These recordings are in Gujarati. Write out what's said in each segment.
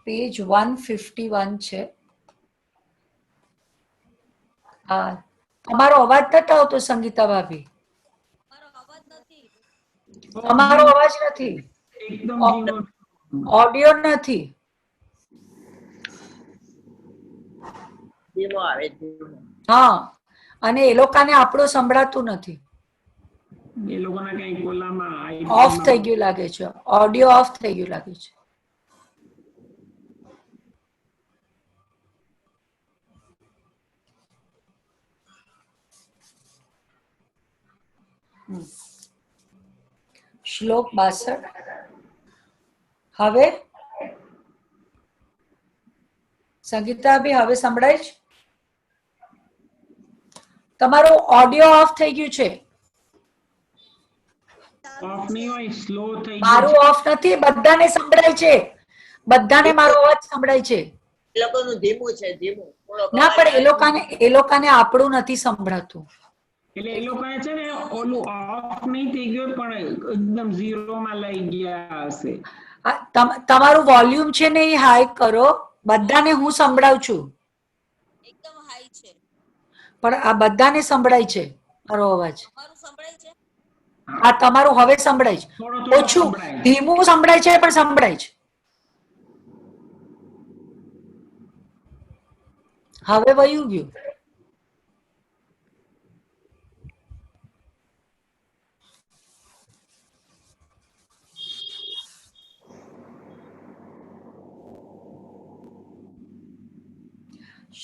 પેજ 151 છે. હા, તમારો અવાજ નથી આવતો સંગીતા ભાભી. તમારો અવાજ નથી, એકદમ ધીમો. ઓડિયો નથી. ધીમો આવે. હા, અને એ લોકોને આપણું સંભળાતું નથી. એ લોકોના કઈ કોલામાં ઓફ થઈ ગયું લાગે છે, ઓડિયો ઓફ થઈ ગયું લાગે છે. શ્લોક 62. હવે સંગીતા બી હવે સંભળાય છે? તમારો ઓડિયો ઓફ થઈ ગયું છે. ઓફ નહીં હોય, સ્લો થઈ ગયું. મારું ઓફ નથી, બધાને સંભળાય છે. બધાને મારો અવાજ સંભળાય છે. એ લોકોનું ધીમું છે, ધીમું. ના, પણ એ લોકોને આપણું નથી સંભળાતું. એટલે એ લોકો છે ને ઓલું ઓફ નહીં થઈ ગયું પણ એકદમ ઝીરો માં લઈ ગયા હશે. તમારું વોલ્યુમ છે ને એ હાઈ કરો. બધાને હું સંભળાવું છું. એકદમ હાઈ છે. પણ આ બધાને સંભળાય છે મારો અવાજ. તમારું સંભળાય છે? આ તમારું હવે સંભળાય છે. થોડો થોડો ઓછું સંભળાય. ધીમું સંભળાય છે પણ સંભળાય છે. હવે વયું ગયું.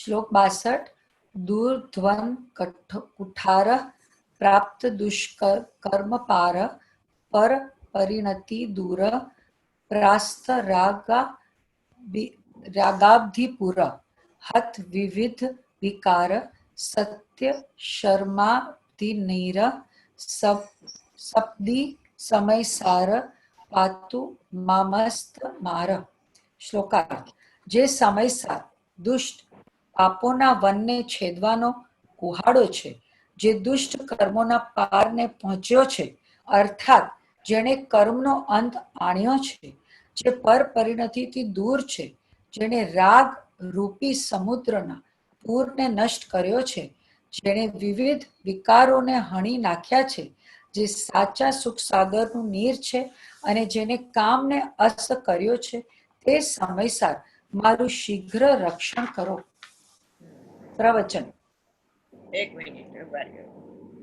श्लोक 62. दूरध्वन कुठार प्राप्त दुष्कर्म पार पर परिणति दूर प्रास्त रागाब्धिपुर हत विविध विकार सत्य शर्माब्धिनीर सप्दी समय सार पातु मामस्त मार. श्लोकार्थ. જે સમયસાર દુષ્ટ પાપોના વનને છેદવાનો કુહાડો છે, જે દુષ્ટ કર્મોના પારને પહોંચ્યો છે, અર્થાત જેણે કર્મનો અંત આણ્યો છે, જે પર પરિણતિથી દૂર છે, જેણે રાગ રૂપી સમુદ્રના પૂરને નષ્ટ કર્યો છે, જેણે વિવિધ વિકારોને હણી નાખ્યા છે, જે સાચા સુખ સાગરનું નીર છે, અને જેને કામને અસ્ત કર્યો છે, તે સમયસાર મારું શીઘ્ર રક્ષણ કરો. પ્રવચન. એક મિનિટ.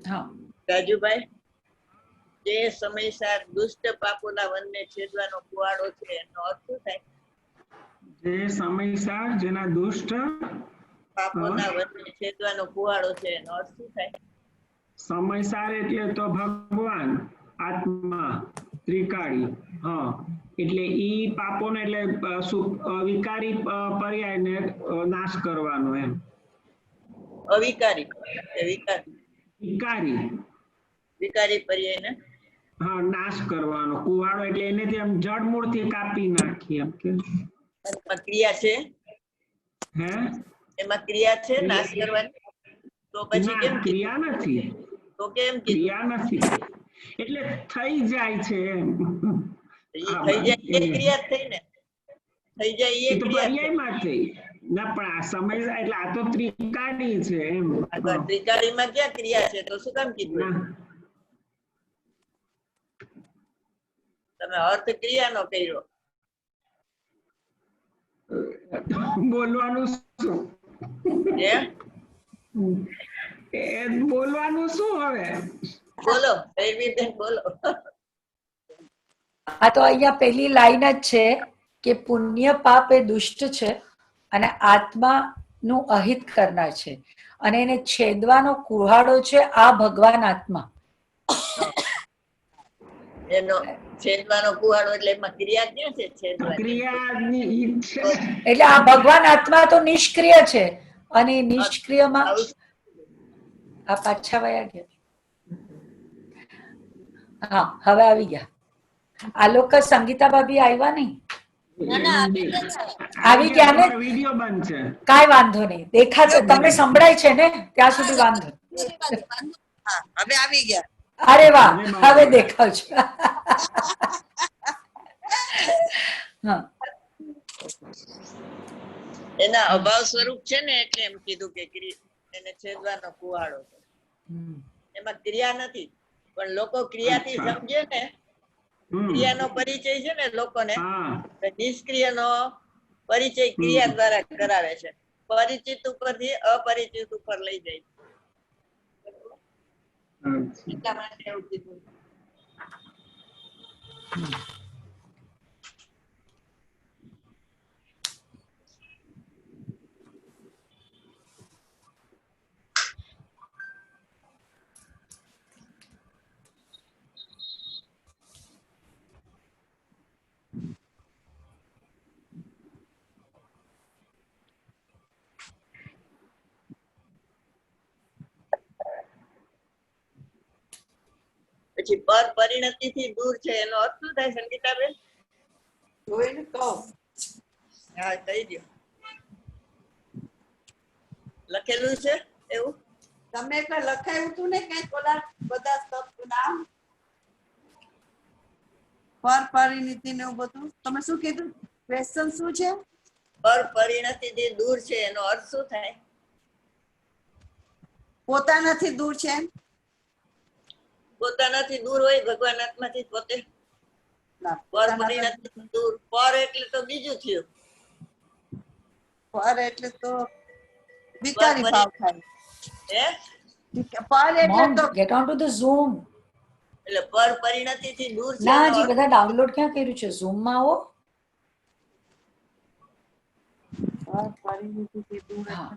હા, રાજુભાઈ, જે સમયસર દુષ્ટ પાપોના વનને છેદવાનો કુવાડો છે, એનો અર્થ શું થાય? જે સમયસર જેના દુષ્ટ પાપોના વનને છેદવાનો કુવાડો છે, એનો અર્થ શું થાય? સમયસર એટલે તો ભગવાન આત્મા ત્રિકાળી. હા, એટલે ઈ પાપોને એટલે વિકારી પર્યાયને નાશ કરવાનો એમ. અવિકારી કે વિકારી? વિકારી પર્યાયને નાશ કરવાનો કુવાડો એટલે એને આમ જડમૂળથી કાપી નાખી એમ કે. એમાં ક્રિયા છે? હે, એમાં ક્રિયા છે નાશ કરવાની? તો પછી કેમ ક્રિયા નથી? તો કેમ ક્રિયા નથી એટલે થઈ જાય છે એમ. થઈ જાય એ ક્રિયા થઈ ને, થઈ જાય એ પર્યાયમાં થઈ ના, પણ આ સમય એટલે આ તો ત્રિકાળી છે એમ. ત્રિકાળીમાં ક્યાં ક્રિયા છે? તો શું કામ કીધું તમે? અર્થ ક્રિયાનો કર્યો. બોલવાનું શું? બોલવાનું શું હવે? બોલો બોલો. આ તો અહીંયા પહેલી લાઈન જ છે કે પુણ્ય પાપ એ દુષ્ટ છે અને આત્માનું અહિત કરનાર છે, અને એને છેદવાનો કુહાડો છે આ ભગવાન આત્મા. એનો છેદવાનો કુવાડો એટલે એમાં ક્રિયા ક્યાં છે? ક્રિયાની એટલે આ ભગવાન આત્મા તો નિષ્ક્રિય છે, અને નિષ્ક્રિયમાં આ પાછા વયા ગયા. હા, હવે આવી ગયા. આ લોકો સંગીતા ભાભી આવ્યા નહીં? આવી ગયા ને? વિડિયો બંધ છે. કાંઈ વાંધો નહીં, દેખાશે. તમને સંભળાય છે ને ત્યાં સુધી વાંધો. હવે આવી ગયા. અરે વાહ, હવે દેખાવ છો. એના અભાવ સ્વરૂપ છે ને એટલે એમ કીધું કે એને છેદવાનો કુહાડો છે. હમ. એમાં ક્રિયા નથી, પણ લોકો ક્રિયાથી અચ્છા. સમજે ને, હમ. ક્રિયાનો પરિચય છે ને લોકોને, હા. તો નિષ્ક્રિયનો પરિચય ક્રિયા દ્વારા કરાવે છે. પરિચિત ઉપરથી અપરિચિત ઉપર લઈ જાય છે. અચ્છા. એટલા માટે એવું કીધું. પછી પર પરિણતિ થી દૂર છે એનો અર્થ શું થાય સંગીતાબેન? જોઈને કહું. હા, કહી દો. લખેલું છે એવું? તમે એટલે લખાયું હતું ને કઈક ઓલા બધા શબ્દ નામ પર પરિણીતિ ને એવું બધું, તમે શું કીધું? ક્વેશ્ચન શું છે? પર પરિણતિ થી દૂર છે એનો અર્થ શું થાય? પોતાનાથી દૂર છે એમ? પોતાનાથી દૂર હોય, ભગવાન આત્માથી પોતે ના, પર પોતાનાથી પરિણતિ દૂર. પર એટલે તો બીજું થયું. પર એટલે તો વિકારી ભાવ થાય. હે? પર એટલે તો Mom, get onto the Zoom. એટલે પર પરિણતિ થી દૂર છે ના, એનો હજી અર્થ બધા ડાઉનલોડ ક્યાં કર્યું છે? Zoom માં આવો. પર પરિણીતિથી દૂર હા.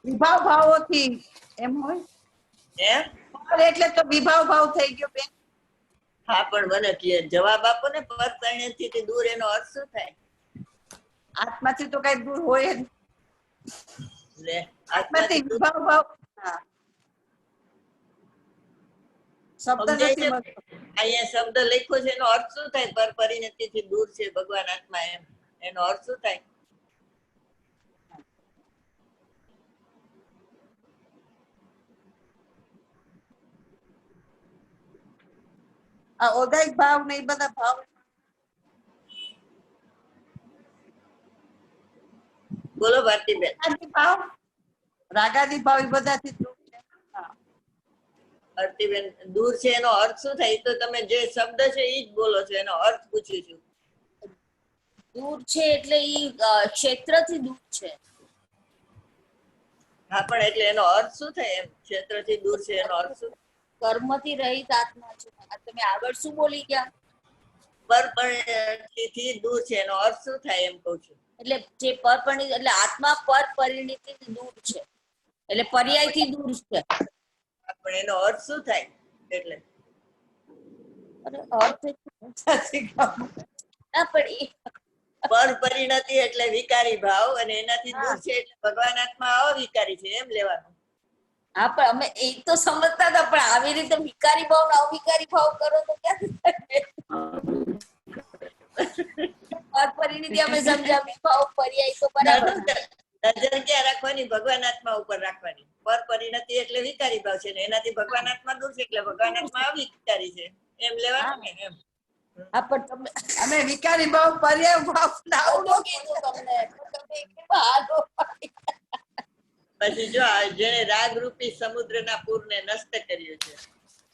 વિભાવ ભાવોથી એમ હોય. હે? પર એટલે તો વિભાવ ભાવ થઈ ગયો બેન. હા, પણ મને જવાબ આપો ને. પર પરિણતિ થી દૂર એનો અર્થ શું થાય? આત્માથી તો કઈ દૂર હોય જ નહીં. લે, આત્માથી આત્માથી દૂર વિભાવ ભાવ. હા, શબ્દ સમજાય નથી છે? મળતો. અહીંયા શબ્દ લખ્યો છે એનો અર્થ શું થાય? પર પરિણતિ થી દૂર છે ભગવાન આત્મા, એમ એનો અર્થ શું થાય? આ ઓદાયિક ભાવ ને એ બધા ભાવ બોલો ભારતીબેન. રાગાદી ભાવ, રાગાદી ભાવ એ બધાથી દૂર છે. હા. ભારતીબેન, દૂર છે એનો અર્થ શું થાય? એ તો તમે જે શબ્દ છે એ જ બોલો છો, એનો અર્થ પૂછું છું. દૂર છે એટલે ઈ ક્ષેત્રથી દૂર છે. હા, પણ એટલે એનો અર્થ શું થાય? એમ ક્ષેત્રથી દૂર છે એનો અર્થ શું? કર્મથી રહિત આત્મા છે. આ તમે આગળ શું બોલી ગયા? પર પરિણતિથી દૂર છે એનો અર્થ શું થાય એમ કહું છું. એટલે જે પરપરિણિત એટલે આત્મા પર પરિણિતિથી દૂર છે. એટલે પર્યાયથી દૂર છે. પણ એનો અર્થ શું થાય? એટલે અરે અર્થ સાચી વાત. ના પણ એ પર પરિણતિ એટલે વિકારી ભાવ, અને એનાથી હા. દૂર છે એટલે ભગવાન આત્મા અવિકારી છે એમ લેવાનું. હા, પણ અમે એ તો સમજતા હતા, પણ આવી રીતે વિકારી ભાવ ને અવિકારી ભાવ કરો તો ક્યાંથી થાય? પરિણિતિ અમે સમજ્યા, વિભાવ પર્યાય તો બરાબર. નજર ક્યાં રાખવાની? ભગવાન આત્મા ઉપર રાખવાની. પર પરિણતિ એટલે વિકારી ભાવ છે ને એનાથી ભગવાન આત્મા દૂર છે એટલે ભગવાન આત્મા અવિકારી છે એમ લેવાનું ને. એમ હા, પણ તમે અમે વિકારી ભાવ પર્યાય ભાવ ના આવડો કીધું તમને. તમે કેવા હાલો પાડી. પછી જો જેને રાગ રૂપી સમુદ્રના પૂરને નષ્ટ કર્યું છે,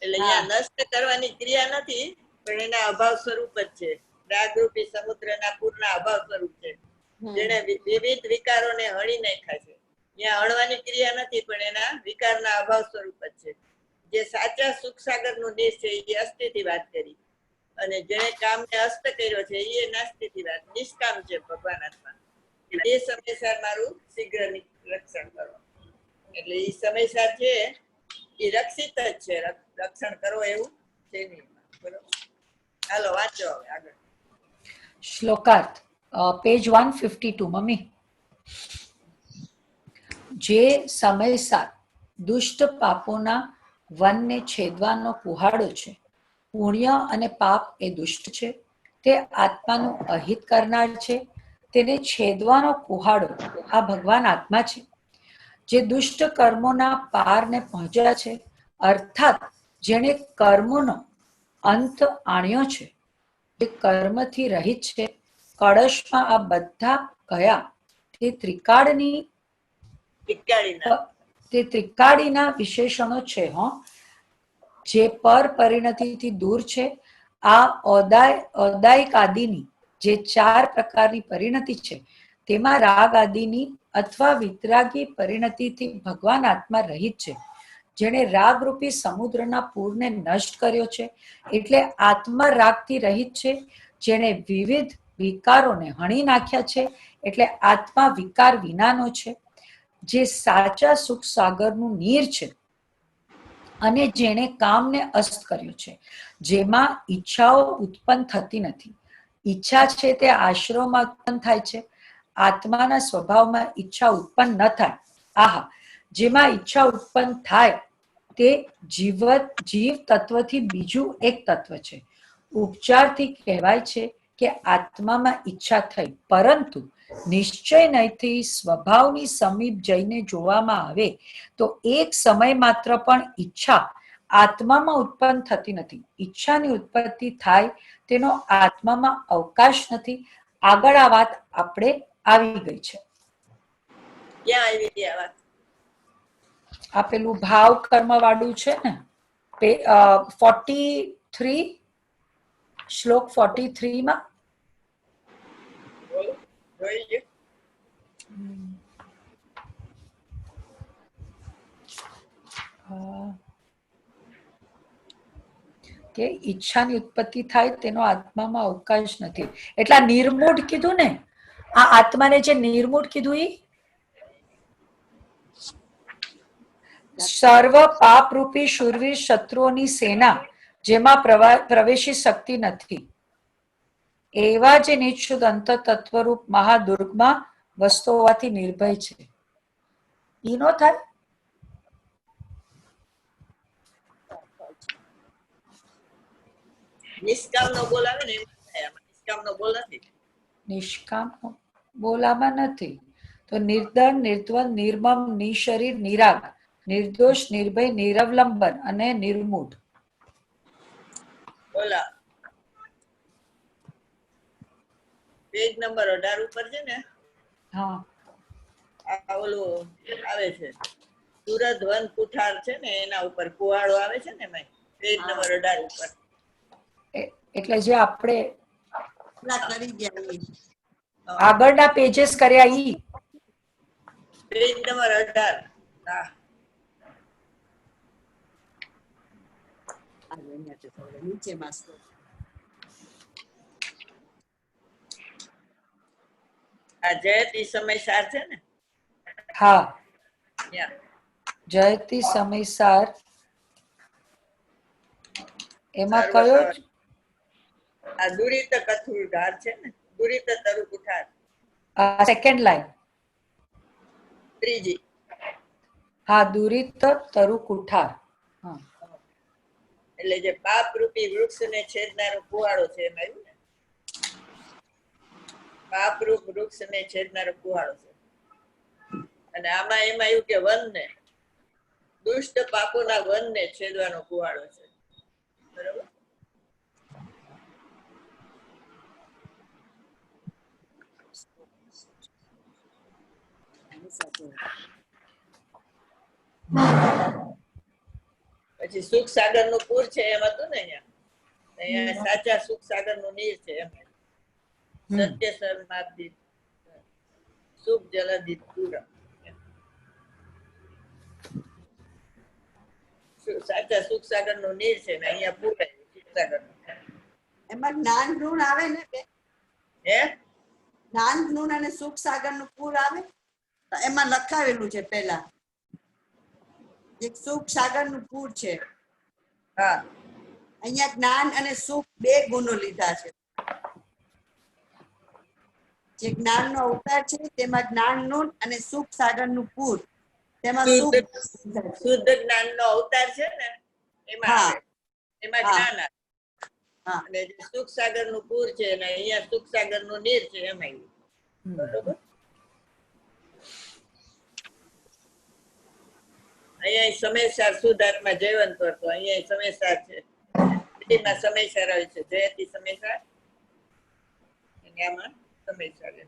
એટલે અહીંયા નષ્ટ કરવાની ક્રિયા નથી, પણ એના અભાવ સ્વરૂપ જ છે. રાગ રૂપી સમુદ્રના પૂરના અભાવ સ્વરૂપ છે. જેને વિવિધ વિકારોને હણી નાખ્યા છે. અહીંયા હણવાની ક્રિયા નથી, પણ એના વિકારના અભાવ સ્વરૂપ જ છે. જે સાચા સુખ સાગરનું નીર છે એ અસ્થિથી વાત કરી, અને જેને કામને અસ્ત કર્યો છે એ નાસ્તિથી વાત. નિષ્કામ છે ભગવાન આત્મા. તે સમયસર મારું શીઘ્ર રક્ષણ કરો. એટલે એ સમયસર છે એ રક્ષિત જ છે, રક્ષણ કરો એવું છે નહીં. બરોબર, હાલો વાંચો હવે આગળ. શ્લોકાર્થ, પેજ 152. મમ્મી, જે સમયસાર દુષ્ટ પાપોના વનને છેદવાનો કુહાડો છે, પુણ્ય અને પાપ એ દુષ્ટ છે, તે આત્માનું અહિત કરનાર છે, તેને છેદવાનો કુહાડો આ ભગવાન આત્મા છે, જે દુષ્ટ કર્મોના પારને પહોંચ્યા છે, અર્થાત જેણે કર્મોનો અંત આણ્યો છે, જે કર્મથી રહિત છે. કળશમાં આ બધા કયા તે ત્રિકાળીના વિશેષણો છે. જે પર પરિણતિથી દૂર છે. આ ઔદાયિક આદિની જે 4 પ્રકારની પરિણતિ છે તેમાં રાગ આદિની અથવા વિતરાગી પરિણતિથી ભગવાન આત્મા રહિત છે. જેણે રાગરૂપી સમુદ્રના પૂરને નષ્ટ કર્યો છે એટલે આત્મા રાગથી રહિત છે. જેણે વિવિધ વિકારોને હણી નાખ્યા છે એટલે આત્મા વિકાર વિનાનો છે. જે સાચા સુખ સાગરનું નીર છે અને જેણે કામને અસ્ત કર્યો છે, જેમાં ઈચ્છાઓ ઉત્પન્ન થતી નથી. ઈચ્છા છે તે આશ્રવમાં ઉત્પન્ન થાય છે. આત્માના સ્વભાવમાં ઈચ્છા ઉત્પન્ન ન થાય. આહા, જેમાં ઈચ્છા ઉત્પન્ન થાય તે જીવ તત્વથી બીજું એક તત્વ છે. ઉપચારથી કહેવાય છે કે આત્મામાં ઈચ્છા થઈ, પરંતુ નિશ્ચય નહીંથી સ્વભાવની સમીપ જઈને જોવામાં આવે તો એક સમય માત્ર પણ ઈચ્છા આત્મામાં ઉત્પન્ન થતી નથી. ઈચ્છાની ઉત્પત્તિ થાય તેનો આત્મામાં અવકાશ નથી. આગળ આ વાત આપણે આવી ગઈ છે. ક્યાં આવી ગઈ આ વાત? આ પેલું ભાવ કર્મ વાળું છે ને, 43 શ્લોક 43 માં. જોઈ લ્યો. કે ઈચ્છાની ઉત્પત્તિ થાય તેનો આત્મામાં અવકાશ નથી. એટલે નિર્મૂઢ કીધું ને, આ આત્માને જે નિર્મૂઢ કીધું એ સર્વ પાપરૂપી શૂરવીર શત્રુઓની સેના જેમાં પ્રવેશી શકતી નથી એવા જે નિશ્ચુદ અંત તત્વરૂપ મહાદુર્ગમાં વસ્તુ હોવાથી નિર્ભય છે. ઈ નો થાય. નિષ્કામ નો બોલ આવે ને એમ થાય. આમાં નિષ્કામ નો બોલ નથી. નિષ્કામ બોલામાં નથી તો નિર્દળ, નિર્દ્વંદ, નિર્મમ, નિશરીર, નિરાગ, નિર્દોષ, નિર્ભય, નિરવલંબન અને નિર્મૂઢ. બોલા પેજ નંબર 18 ઉપર છે ને, હા, આ ઓલું આવે છે સુરત વન કુઠાર છે ને, એના ઉપર કુહાડો આવે છે ને પેજ નંબર 18 ઉપર. એટલે જે આપણે કરી ગયા એ. આગળના પેजेस કર્યા ઈ પેજ નંબર 18. હા, નીચેમાં શ્લોક. આ જયતી સમયસાર છે ને, હા, ત્યાં જયતી સમયસાર એમાં કયો આ દુરિત કથુર ધાર છે ને, દુરિત તરુ કુઠાર સેકન્ડ લાઈન. ત્રીજી. હા, દુરિત તરુ કુઠાર. હા, એટલે જે પાપ રૂપી વૃક્ષને છેદનારો કુહાડો છે એમ આવ્યું ને, પાપ રૂપ વૃક્ષને છેદનારો કુહાડો છે. અને આમાં એમ આવ્યું કે વનને, દુષ્ટ પાપોના વનને છેદવાનો કુહાડો છે. બરોબર. પછી સુખ સાગર નું પૂર છે એમ હતું ને, અહીંયા સાચા સુખ સાગર નું નીર છે એમ. સત્ય સમાધિ સુખ જલધિ પૂર. સાચા સુખ સાગર નું નીર છે ને અહીંયા પૂર આવ્યું સુખ સાગર નું. એમાં જ્ઞાન ગુણ આવે ને બે? હે, જ્ઞાન ગુણ અને સુખ સાગર નું પૂર આવે. એમાં લખાવેલું છે પેલા એક સુખ સાગર નું પૂર છે. હા, અહીંયા જ્ઞાન અને સુખ બે ગુણો લીધા છે. જે જ્ઞાન નો અવતાર છે તેમાં જ્ઞાન નું અને સુખ સાગર નું પૂર, તેમાં સુખ શુદ્ધ જ્ઞાન નો અવતાર છે ને એમાં આવે, એમાં જ્ઞાન આવે. અને જે સુખ સાગર નું પૂર છે ને અહીંયા સુખ સાગર નું નીર છે એમ આવ્યું. બરોબર. અહીંયા સમયસાર શુદ્ધાત્મા જયવંત હતો, અહીંયા સમયસાર છે. સમયસાર આવે છે જયતી સમયસાર આમાં સમય સાગર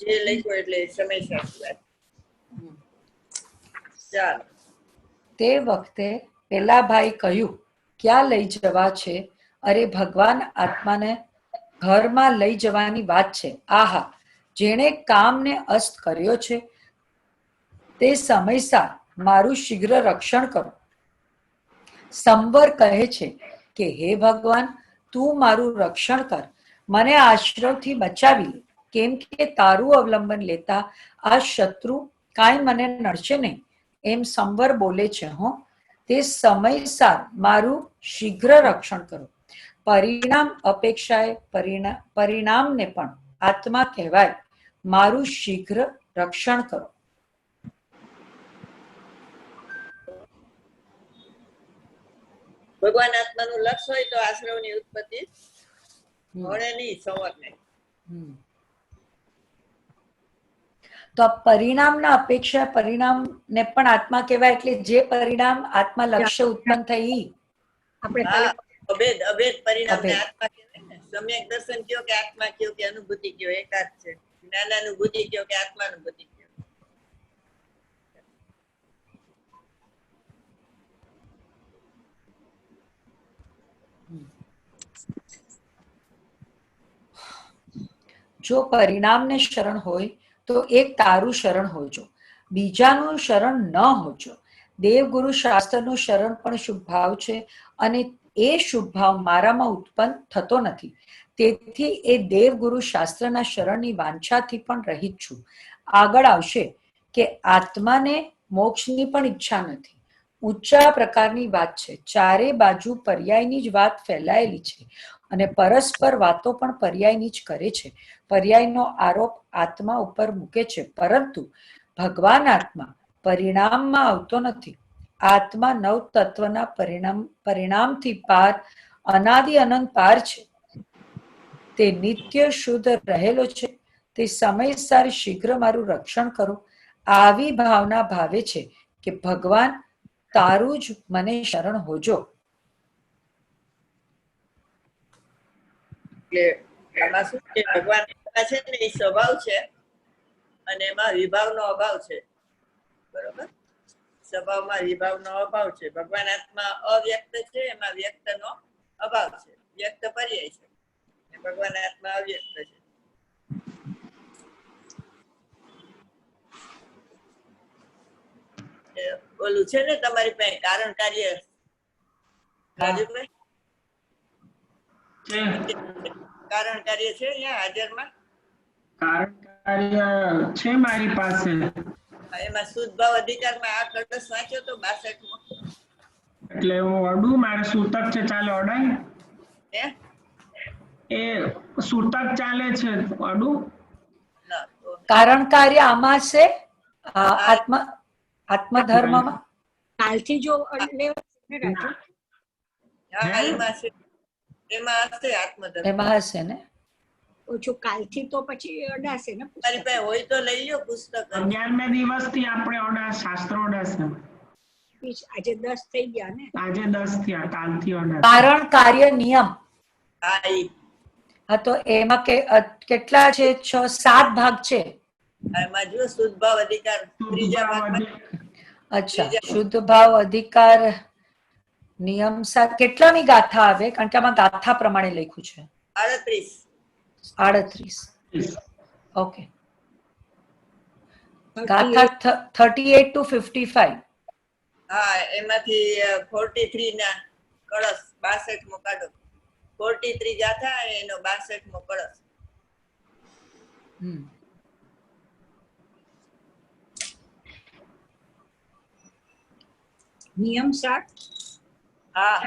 જે લખ્યું એટલે સમય સાગર. ચાલો. તે વખતે પેલા ભાઈ કહ્યું, ક્યાં લઈ જવા છે? અરે ભગવાન, આત્માને ઘરમાં લઈ જવાની વાત છે. આહા, જેણે કામને અસ્ત કર્યો છે તે સમયસર મારું શીઘ્ર રક્ષણ કરો. સંવર કહે છે કે હે ભગવાન, તું મારું રક્ષણ કર, મને આશ્રવથી બચાવી લે, કેમ કે તારું અવલંબન લેતા આ શત્રુ કાંઈ મને નડશે નહીં. એમ સંવર બોલે છે. તે સમયસર મારું શીઘ્ર રક્ષણ કરો. પરિણામ અપેક્ષાએ પરિણામને પણ આત્મા કહેવાય. મારું શીઘ્ર રક્ષણ કરો. ભગવાન આત્માનું લક્ષ હોય તો આશ્રવની ઉત્પત્તિ મળે નહીં, સંવરને. તો આ પરિણામના અપેક્ષા પરિણામને પણ આત્મા કહેવાય. એટલે જે પરિણામ આત્મા લક્ષ્ય ઉત્પન્ન થઈ અભેદ અભેદ પરિણામને આત્મા કહેવાય ને. સમ્યક દર્શન કયો કે આત્મા કયો કે અનુભૂતિ કયો એકાદ છે. જ્ઞાનાનુભૂતિ કયો કે આત્માનુભૂતિ કયો. જો પરિણામને શરણ હોય તો એક તારું શરણ હોજો, બીજાનું શરણ ન હોજો. દેવગુરુ શાસ્ત્રનું શરણ પણ શુભ ભાવ છે અને એ શુભ ભાવ મારામાં ઉત્પન્ન થતો નથી. તેથી એ દેવગુરુ શાસ્ત્રના શરણની વાંછાથી પણ રહિત છું. આગળ આવશે કે આત્માને મોક્ષની પણ ઈચ્છા નથી. ઊંચા પ્રકારની વાત છે. ચારે બાજુ પર્યાયની જ વાત ફેલાયેલી છે અને પરસ્પર વાતો પણ પર્યાયની જ કરે છે. પર્યાયનો આરોપ આત્મા ઉપર મૂકે છે, પરંતુ ભગવાન આત્મા પરિણામમાં આવતો નથી. આત્મા નવ તત્વના પરિણામથી પાર, અનાદિ અનંત પાર છે. તે નિત્ય શુદ્ધ રહેલો છે. તે સમયસર શીઘ્ર મારું રક્ષણ કરો. આવી ભાવના ભાવે છે કે ભગવાન, તારું જ મને શરણ હોજો. એટલે આમાં શું છે, ભગવાન છે ને એ સ્વભાવ છે અને એમાં વિભાવનો અભાવ છે. બરોબર? સ્વભાવમાં વિભાવનો અભાવ છે. ભગવાન આત્મા અવ્યક્ત છે, એમાં વ્યક્તનો અભાવ છે. વ્યક્ત પર્યાય છે, ભગવાન આત્મા અવ્યક્ત છે. ઓલું છે ને તમારી પાસે કારણ કાર્ય, રાજુભાઈ? કારણ કાર્ય છે અહીંયા હાજરમાં? કારણ કાર્ય છે મારી પાસે. એમાં શુદ્ધ ભાવ અધિકારમાં આ કડસ વાંચ્યો તો 62 એટલે હું અડું, મારે સૂતક છે, ચાલે અડાય? હે? એ સૂતક ચાલે છે, અડું? ના, તો કારણ કાર્ય આમાં છે, આત્મધર્મમાં. કાલથી જો હા, એમાં છે, એમાં હશે આત્મધર્મ. એમાં હશે ને. ઓછું કાલથી તો પછી અડાશે ને તમારી પાસે હોય તો લઈ લો પુસ્તક. 11મે દિવસથી આપણે ઓડા શાસ્ત્રો ઓડાશે. આજે 10 થઈ ગયા ને. આજે 10 થયા, કાલથી ઓડા. કારણ કાર્ય નિયમ. હા, હા, તો એમાં કેટલા છે? 6-7 ભાગ છે. એમાં જો શુદ્ધ ભાવ અધિકાર ત્રીજા ભાગમાં. અચ્છા, શુદ્ધ ભાવ અધિકાર નિયમ 7. કેટલામી ગાથા આવે? કારણ કે આમાં ગાથા પ્રમાણે લખ્યું છે. 38. ઓકે. ગાથા 38 to 55. હા, એમાંથી 43 ના કળશ 62 મો કાઢો. 43 ગાથા એનો 62 મો કળશ. નિયમ 7. હા,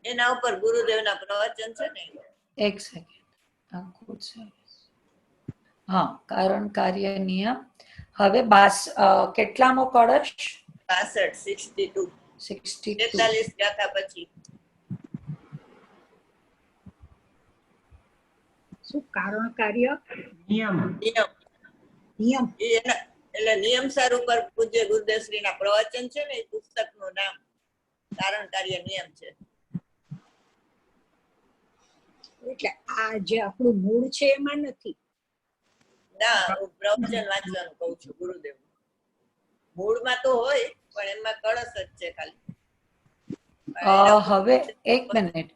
એના ઉપર ગુરુદેવના પ્રવચન છે ને. એક સેકન્ડ. હા, કારણ કાર્ય નિયમ. હવે કેટલામો કળશ? 62. 43 ગાથા પછી. શું કારણ કાર્ય નિયમ. નિયમ એટલે નિયમસાર ઉપર પૂજ્ય ગુરુદેવશ્રીના પ્રવચન છે ને, એ પુસ્તકનું નામ કારણ કાર્ય નિયમ છે. એટલે આ જે આપણું મૂળ છે એમાં નથી. ના, હું પ્રવચન વાંચવાનું કઉ છું ગુરુદેવ. મૂળમાં તો હોય પણ એમાં કળશ જ છે ખાલી. હવે એક મિનિટ,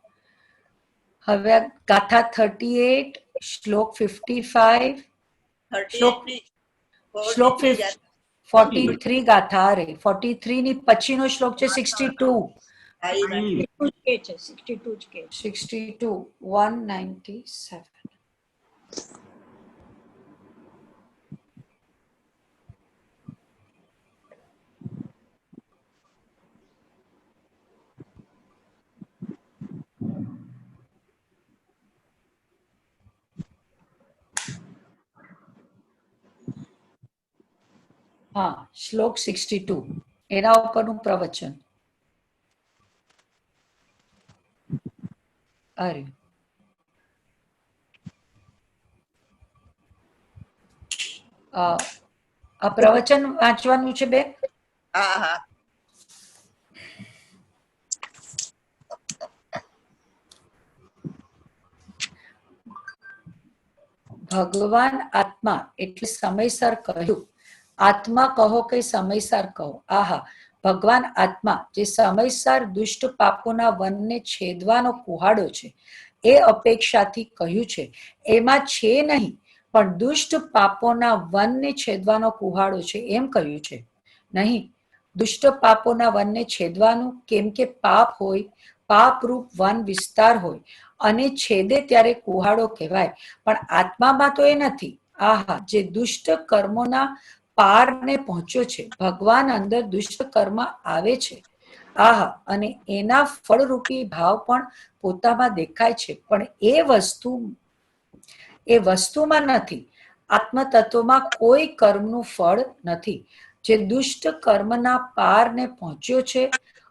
હવે ગાથા 38 શ્લોક 55 શ્લોક 43 ગાથા, અરે 43 ની પછીનો શ્લોક છે 62. હા, ઈ વાત. 62 જ કે છે, 62 જ કે છે. 62 197. હા, શ્લોક 62 એના ઉપરનું પ્રવચન. અરે આ પ્રવચન વાંચવાનું છે બે. હા હા. ભગવાન આત્મા એટલે સમયસર કહ્યું. આત્મા કહો કે સમયસર કહો. આહા, ભગવાન આત્મા જે સમયસર દુષ્ટ પાપોના વનને છેદવાનો કુહાડો છે, એ અપેક્ષાથી કહ્યું છે. એમાં છે નહીં, પણ દુષ્ટ પાપોના વનને છેદવાનો કુહાડો છે એમ કહ્યું છે. નહીં, દુષ્ટ પાપોના વનને છેદવાનું, કેમ કે પાપ હોય, પાપરૂપ વન વિસ્તાર હોય અને છેદે ત્યારે કુહાડો કહેવાય. પણ આત્મામાં તો એ નથી. આહા, જે દુષ્ટ કર્મોના પારને પહોંચ્યો છે. ભગવાન અંદર દુષ્ટ કર્મ આવે છે. આહા, અને એના ફળરૂપી ભાવ પણ પોતામાં દેખાય છે, પણ એ વસ્તુમાં નથી. આત્મતત્વમાં કોઈ કર્મનું ફળ નથી. જે દુષ્ટ કર્મના પારને પહોંચ્યો છે,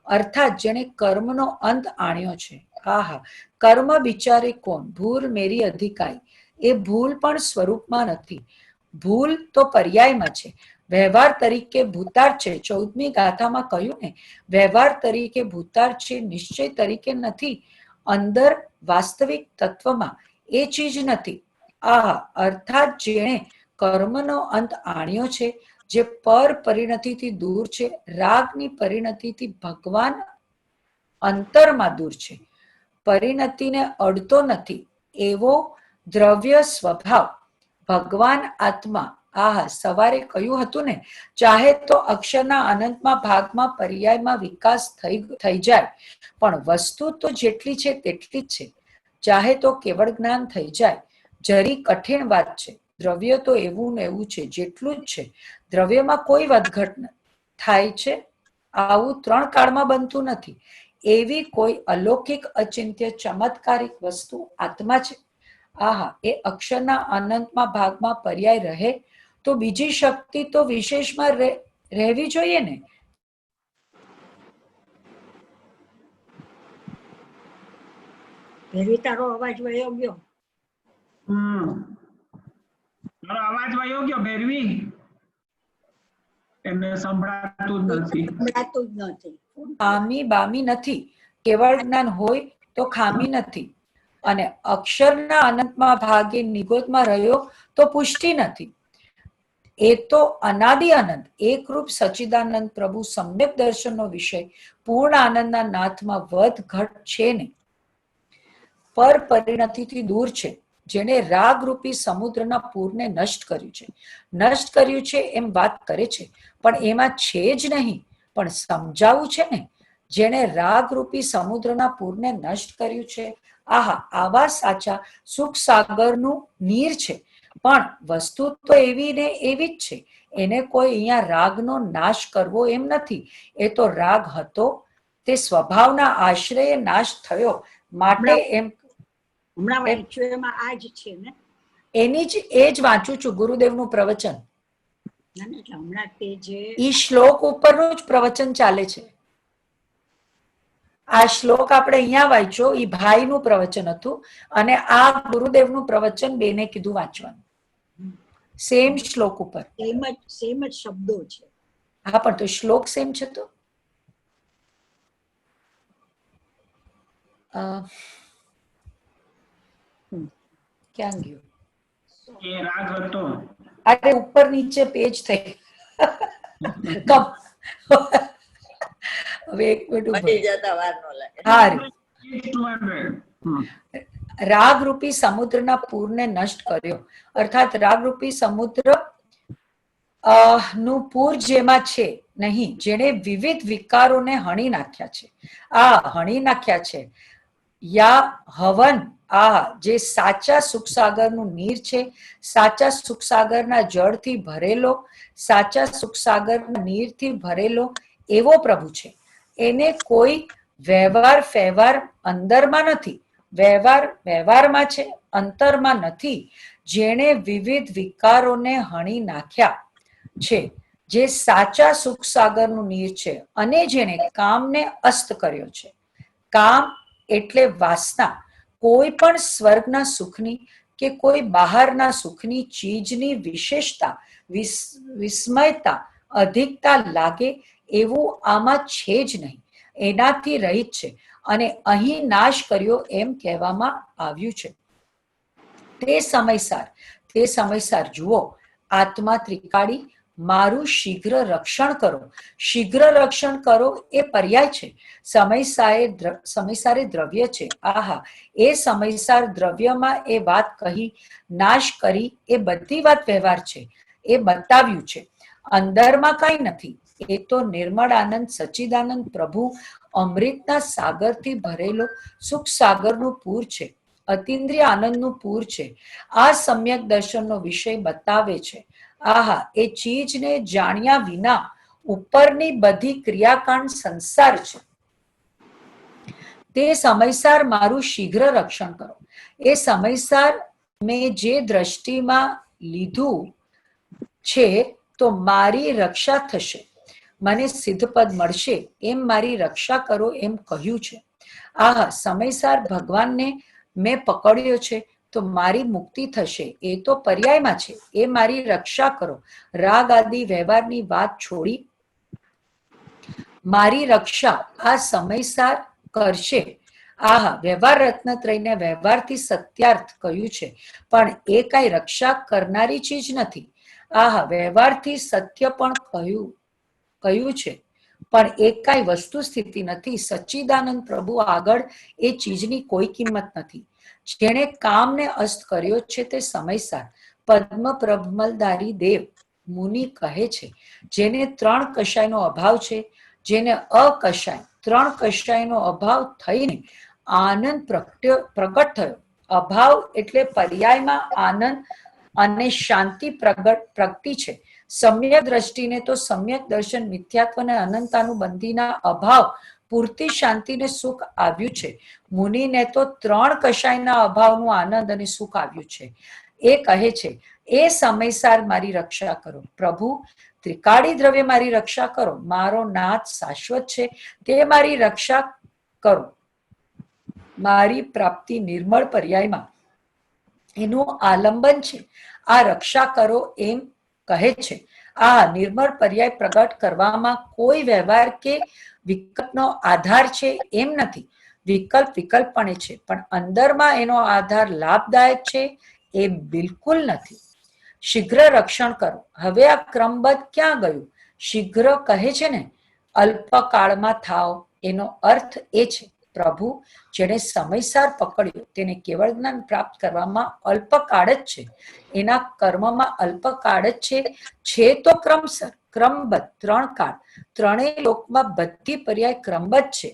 અર્થાત જેણે કર્મનો અંત આણ્યો છે. આહા, કર્મ વિચારે કોણ, ભૂલ મેરી અધિકાઈ. એ ભૂલ પણ સ્વરૂપમાં નથી. ભૂલ તો પર્યાયમાં છે. વ્યવહાર તરીકે ભૂતાર છે. 14મી ગાથામાં કહ્યું ને, વ્યવહાર તરીકે ભૂતાર છે, નિશ્ચય તરીકે નથી. અંદર વાસ્તવિક તત્વમાં એ ચીજ નથી. આહા, અર્થાત જેણે કર્મનો અંત આણ્યો છે, જે પર પરિણતિથી દૂર છે, રાગની પરિણતિથી ભગવાન અંતરમાં દૂર છે, પરિણતિને અડતો નથી એવો દ્રવ્ય સ્વભાવ ભગવાન આત્મા. આહા, સવારે કહ્યું હતું ને, ચાહે તો અક્ષરના અનંતમાં ભાગમાં પર્યાયમાં વિકાસ થઈ જાય, પણ વસ્તુ તો જેટલી છે તેટલી જ છે. ચાહે તો કેવળ જ્ઞાન થઈ જાય, જરી કઠિન વાત છે. દ્રવ્ય તો એવું ને એવું છે, જેટલું જ છે. દ્રવ્યમાં કોઈ વધઘટ થાય છે, આવું 3 કાળમાં બનતું નથી. એવી કોઈ અલૌકિક અચિંત્ય ચમત્કારિક વસ્તુ આત્મા છે. આહા, એ અક્ષરના અનંતમાં ભાગમાં પર્યાય રહે તો બીજી શક્તિ તો વિશેષમાં રહેવી જોઈએ ને. ભેરી તારો અવાજ વયો ગયો. તારો અવાજ વયો ગયો ભેરવી, એને સંભળાતું જ નથી. સંભળાતું જ નથી. ખામી બામી નથી. કેવળ જ્ઞાન હોય તો ખામી નથી. અને અક્ષરના અનંતમાં ભાગે નિગોદમાં રહ્યો તો પુષ્ટિ નથી. એ તો અનાદિ અનંત એકરૂપ સચ્ચિદાનંદ પ્રભુ સમ્યક દર્શનનો વિષય પૂર્ણ આનંદના નાથમાં વધ ઘટ છે ને, પર પરિણતિથી દૂર છે. જેને રાગરૂપી સમુદ્રના પૂરને નષ્ટ કર્યું છે. નષ્ટ કર્યું છે એમ વાત કરે છે, પણ એમાં છે જ નહીં, પણ સમજાવું છે ને. જેણે રાગરૂપી સમુદ્રના પૂરને નષ્ટ કર્યું છે. આહા, આવા સાચા સુખ સાગરનું નીર છે. પણ વસ્તુ તો એવી ને એવી જ છે. એને કોઈ અહીંયા રાગનો નાશ કરવો એમ નથી. એ તો રાગ હતો, તે સ્વભાવના આશ્રયે નાશ થયો, માટે એમ હમણાં વાંચ્યું એમાં આ જ છે ને. એ જ વાંચું છું ગુરુદેવનું પ્રવચન. ના, એટલે હમણાં તે જે ઈ શ્લોક ઉપરનું જ પ્રવચન ચાલે છે. આ શ્લોક આપણે અહીંયા વાંચ્યો, ઈ ભાઈનું પ્રવચન હતું, અને આ ગુરુદેવનું પ્રવચન બેને કીધું વાંચવાનું. સેમ શ્લોક ઉપર. સેમ જ શબ્દો છે. હા, પણ તો શ્લોક સેમ છે તો ક્યાં ગયું? એ રાગ હતો. અરે ઉપર નીચે પેજ થઈ કમ હવે એક મિનિટ ઉભો. મટી જતા વાર ન લાગે. હા રે. 200. રાગરૂપી સમુદ્રના પૂરને નષ્ટ કર્યો, અર્થાત રાગરૂપી સમુદ્ર નું પૂર જેમાં છે નહીં, જેણે વિવિધ વિકારોને હણી નાખ્યા છે. હણી નાખ્યા છે. યા હવન, જે સાચા સુખસાગરનું નીર છે, સાચા સુખસાગરના જળથી ભરેલો, સાચા સુખસાગરના નીરથી ભરેલો એવો પ્રભુ છે. એને કોઈ વ્યવહાર અંદરમાં નથી, વ્યવહારમાં છે, અંતરમાં નથી. જેણે વિવિધ વિકારોને હણી નાખ્યા છે, જે સાચા સુખસાગરનું નીર છે, અને જેણે કામને અસ્ત કર્યો છે. કામ એટલે વાસના, કોઈ પણ સ્વર્ગના સુખની કે કોઈ બહારના સુખની ચીજની વિશેષતા, વિસ્મયતા, અધિકતા લાગે એવું આમાં છે જ નહીં. એનાથી રહિત છે, અને અહીં નાશ કર્યો એમ કહેવામાં આવ્યું છે. તે સમયસાર જુઓ, આત્મા ત્રિકાળી, મારું શીઘ્ર રક્ષણ કરો. શીઘ્ર રક્ષણ કરો એ પર્યાય છે. સમયસારે દ્રવ્ય છે. એ સમયસાર દ્રવ્યમાં એ વાત કહી, નાશ કરી, એ બધી વાત વ્યવહાર છે, એ બતાવ્યું છે. અંદરમાં કઈ નથી. એ તો નિર્મળ આનંદ, સચ્ચિદાનંદ પ્રભુ અમૃતના સાગરથી ભરેલો સુખ સાગરનું પૂર છે, અતિન્દ્રિય આનંદનું પૂર છે. આ સમ્યક દર્શનનો વિષય બતાવે છે. એ ચીજને જાણ્યા વિના ઉપરની બધી ક્રિયાકાંડ સંસાર છે. તે સમયસાર મારું શીઘ્ર રક્ષણ કરો. એ સમયસાર મેં જે દ્રષ્ટિમાં લીધું છે તો મારી રક્ષા થશે, મને સિદ્ધપદ મળશે, એમ મારી રક્ષા કરો એમ કહ્યું છે. સમયસાર ભગવાનને મેં પકડ્યો છે તો મારી મુક્તિ થશે, એ તો પર્યાયમાં છે. એ મારી રક્ષા કરો. રાગ આદિ વ્યવહારની વાત છોડી મારી રક્ષા આ સમયસાર કરશે. વ્યવહાર રત્નત્રયને વ્યવહારથી સત્યાર્થ કહ્યું છે, પણ એ કઈ રક્ષા કરનારી ચીજ નથી. વ્યવહારથી સત્ય પણ કહ્યું છે, પણ એ કઈ વસ્તુ સ્થિતિ નથી. સચ્ચિદાનંદ પ્રભુ આગળ એ ચીજની કોઈ કિંમત નથી. જેણે કામને અસ્ત કર્યો છે તે સમયસાર પદ્મ પ્રભમલધારી દેવ મુનિ કહે છે. જેને 3 કશાયનો અભાવ છે, જેને અકશાય 3 કશાયનો અભાવ થઈને આનંદ પ્રગટ થયો. અભાવ એટલે પર્યાયમાં આનંદ અને શાંતિ પ્રગટી છે. સમ્યક દ્રષ્ટિને તો સમ્યક દર્શન, મિથ્યાત્વ અને અનંતાનુબંધીના અભાવ પૂરતી શાંતિને સુખ આવ્યું છે. મુનિને તો 3 કશાયના અભાવનું આનંદ અને સુખ આવ્યું છે. એ કહે છે, એ સમયસાર મારી રક્ષા કરો. પ્રભુ ત્રિકાળી દ્રવ્ય મારી રક્ષા કરો. મારો નાથ શાશ્વત છે, તે મારી રક્ષા કરો. મારી પ્રાપ્તિ નિર્મળ પર્યાયમાં એનું આલંબન છે. આ રક્ષા કરો એમ કહે છે. નિર્મળ પર્યાય પ્રગટ કરવામાં કોઈ વ્યવહાર કે વિકલ્પનો આધાર છે એમ નથી. વિકલ્પપણે છે, પણ અંદરમાં એનો આધાર લાભદાયક છે એ બિલકુલ નથી. શીઘ્ર રક્ષણ કરો. હવે આ ક્રમબદ્ધ ક્યાં ગયું? શીઘ્ર કહે છે ને, અલ્પકાળમાં થાવ, એનો અર્થ એ છે. પ્રભુ જેને સમયસાર પકડ્યો તેને કેવળ જ્ઞાન પ્રાપ્ત કરવામાં અલ્પકાળ જ છે. એના કર્મમાં અલ્પકાળ જ છે તો ક્રમસર, ક્રમબદ્ધ 3 કાળ, ત્રણેય લોકમાં બધી પર્યાય ક્રમબદ્ધ છે.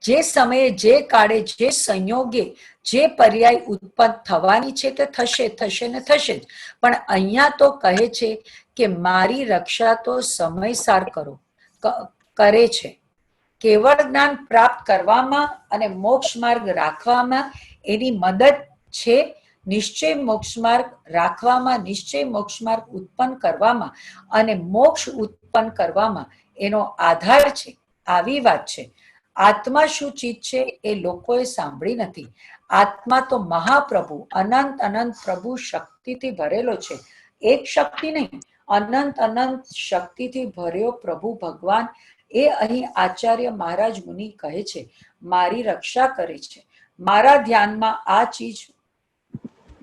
જે સમયે, જે કાળે, જે સંયોગે જે પર્યાય ઉત્પન્ન થવાની છે તે થશે ને થશે જ. પણ અહીંયા તો કહે છે કે મારી રક્ષા તો સમયસાર કરે છે. કેવળ જ્ઞાન પ્રાપ્ત કરવામાં અને મોક્ષ માર્ગ રાખવામાં એની મદદ છે. નિશ્ચય મોક્ષ માર્ગ રાખવામાં, નિશ્ચય મોક્ષ માર્ગ ઉત્પન્ન કરવામાં અને મોક્ષ ઉત્પન્ન કરવામાં એનો આધાર છે. આવી વાત છે. આત્મા શું ચીજ છે એ લોકોએ સાંભળી નથી. આત્મા તો મહાપ્રભુ અનંત અનંત પ્રભુ શક્તિથી ભરેલો છે. એક શક્તિ નહીં, અનંત અનંત શક્તિથી ભર્યો પ્રભુ ભગવાન એ અહીં આચાર્ય મહારાજ મુનિ કહે છે મારી રક્ષા કરે છે. મારા ધ્યાનમાં આ ચીજ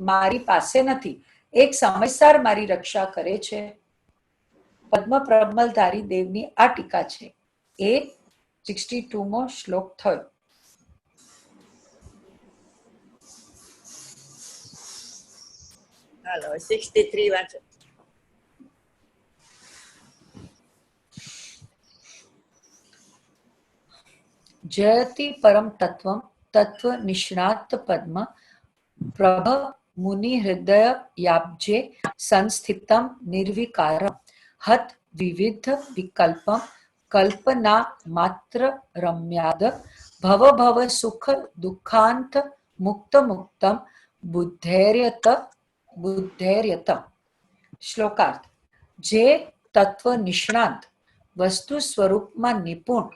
મારી પાસે નથી. એક સમયસાર મારી રક્ષા કરે છે. પદ્મ પ્રબલધારી દેવની આ ટીકા છે. એ 62મો શ્લોક થયો. હાલો 63 વાંચો. જયતિ પરમ તત્વમ તત્વ નિષ્ણાત પદ્મ પ્રભ મુનિ હૃદય યાબ્જે સંસ્થિતમ નિર્વિકારમ હત વિવિધ વિકલ્પમ કલ્પના માત્ર રમ્યાદ ભવ ભવ સુખ દુઃખાંત મુક્ત મુક્તમ બુદ્ધૈર્યતમ. શ્લોકાર્થ. જે તત્વ નિષ્ણાંત વસ્તુ સ્વરૂપમાં નિપુણ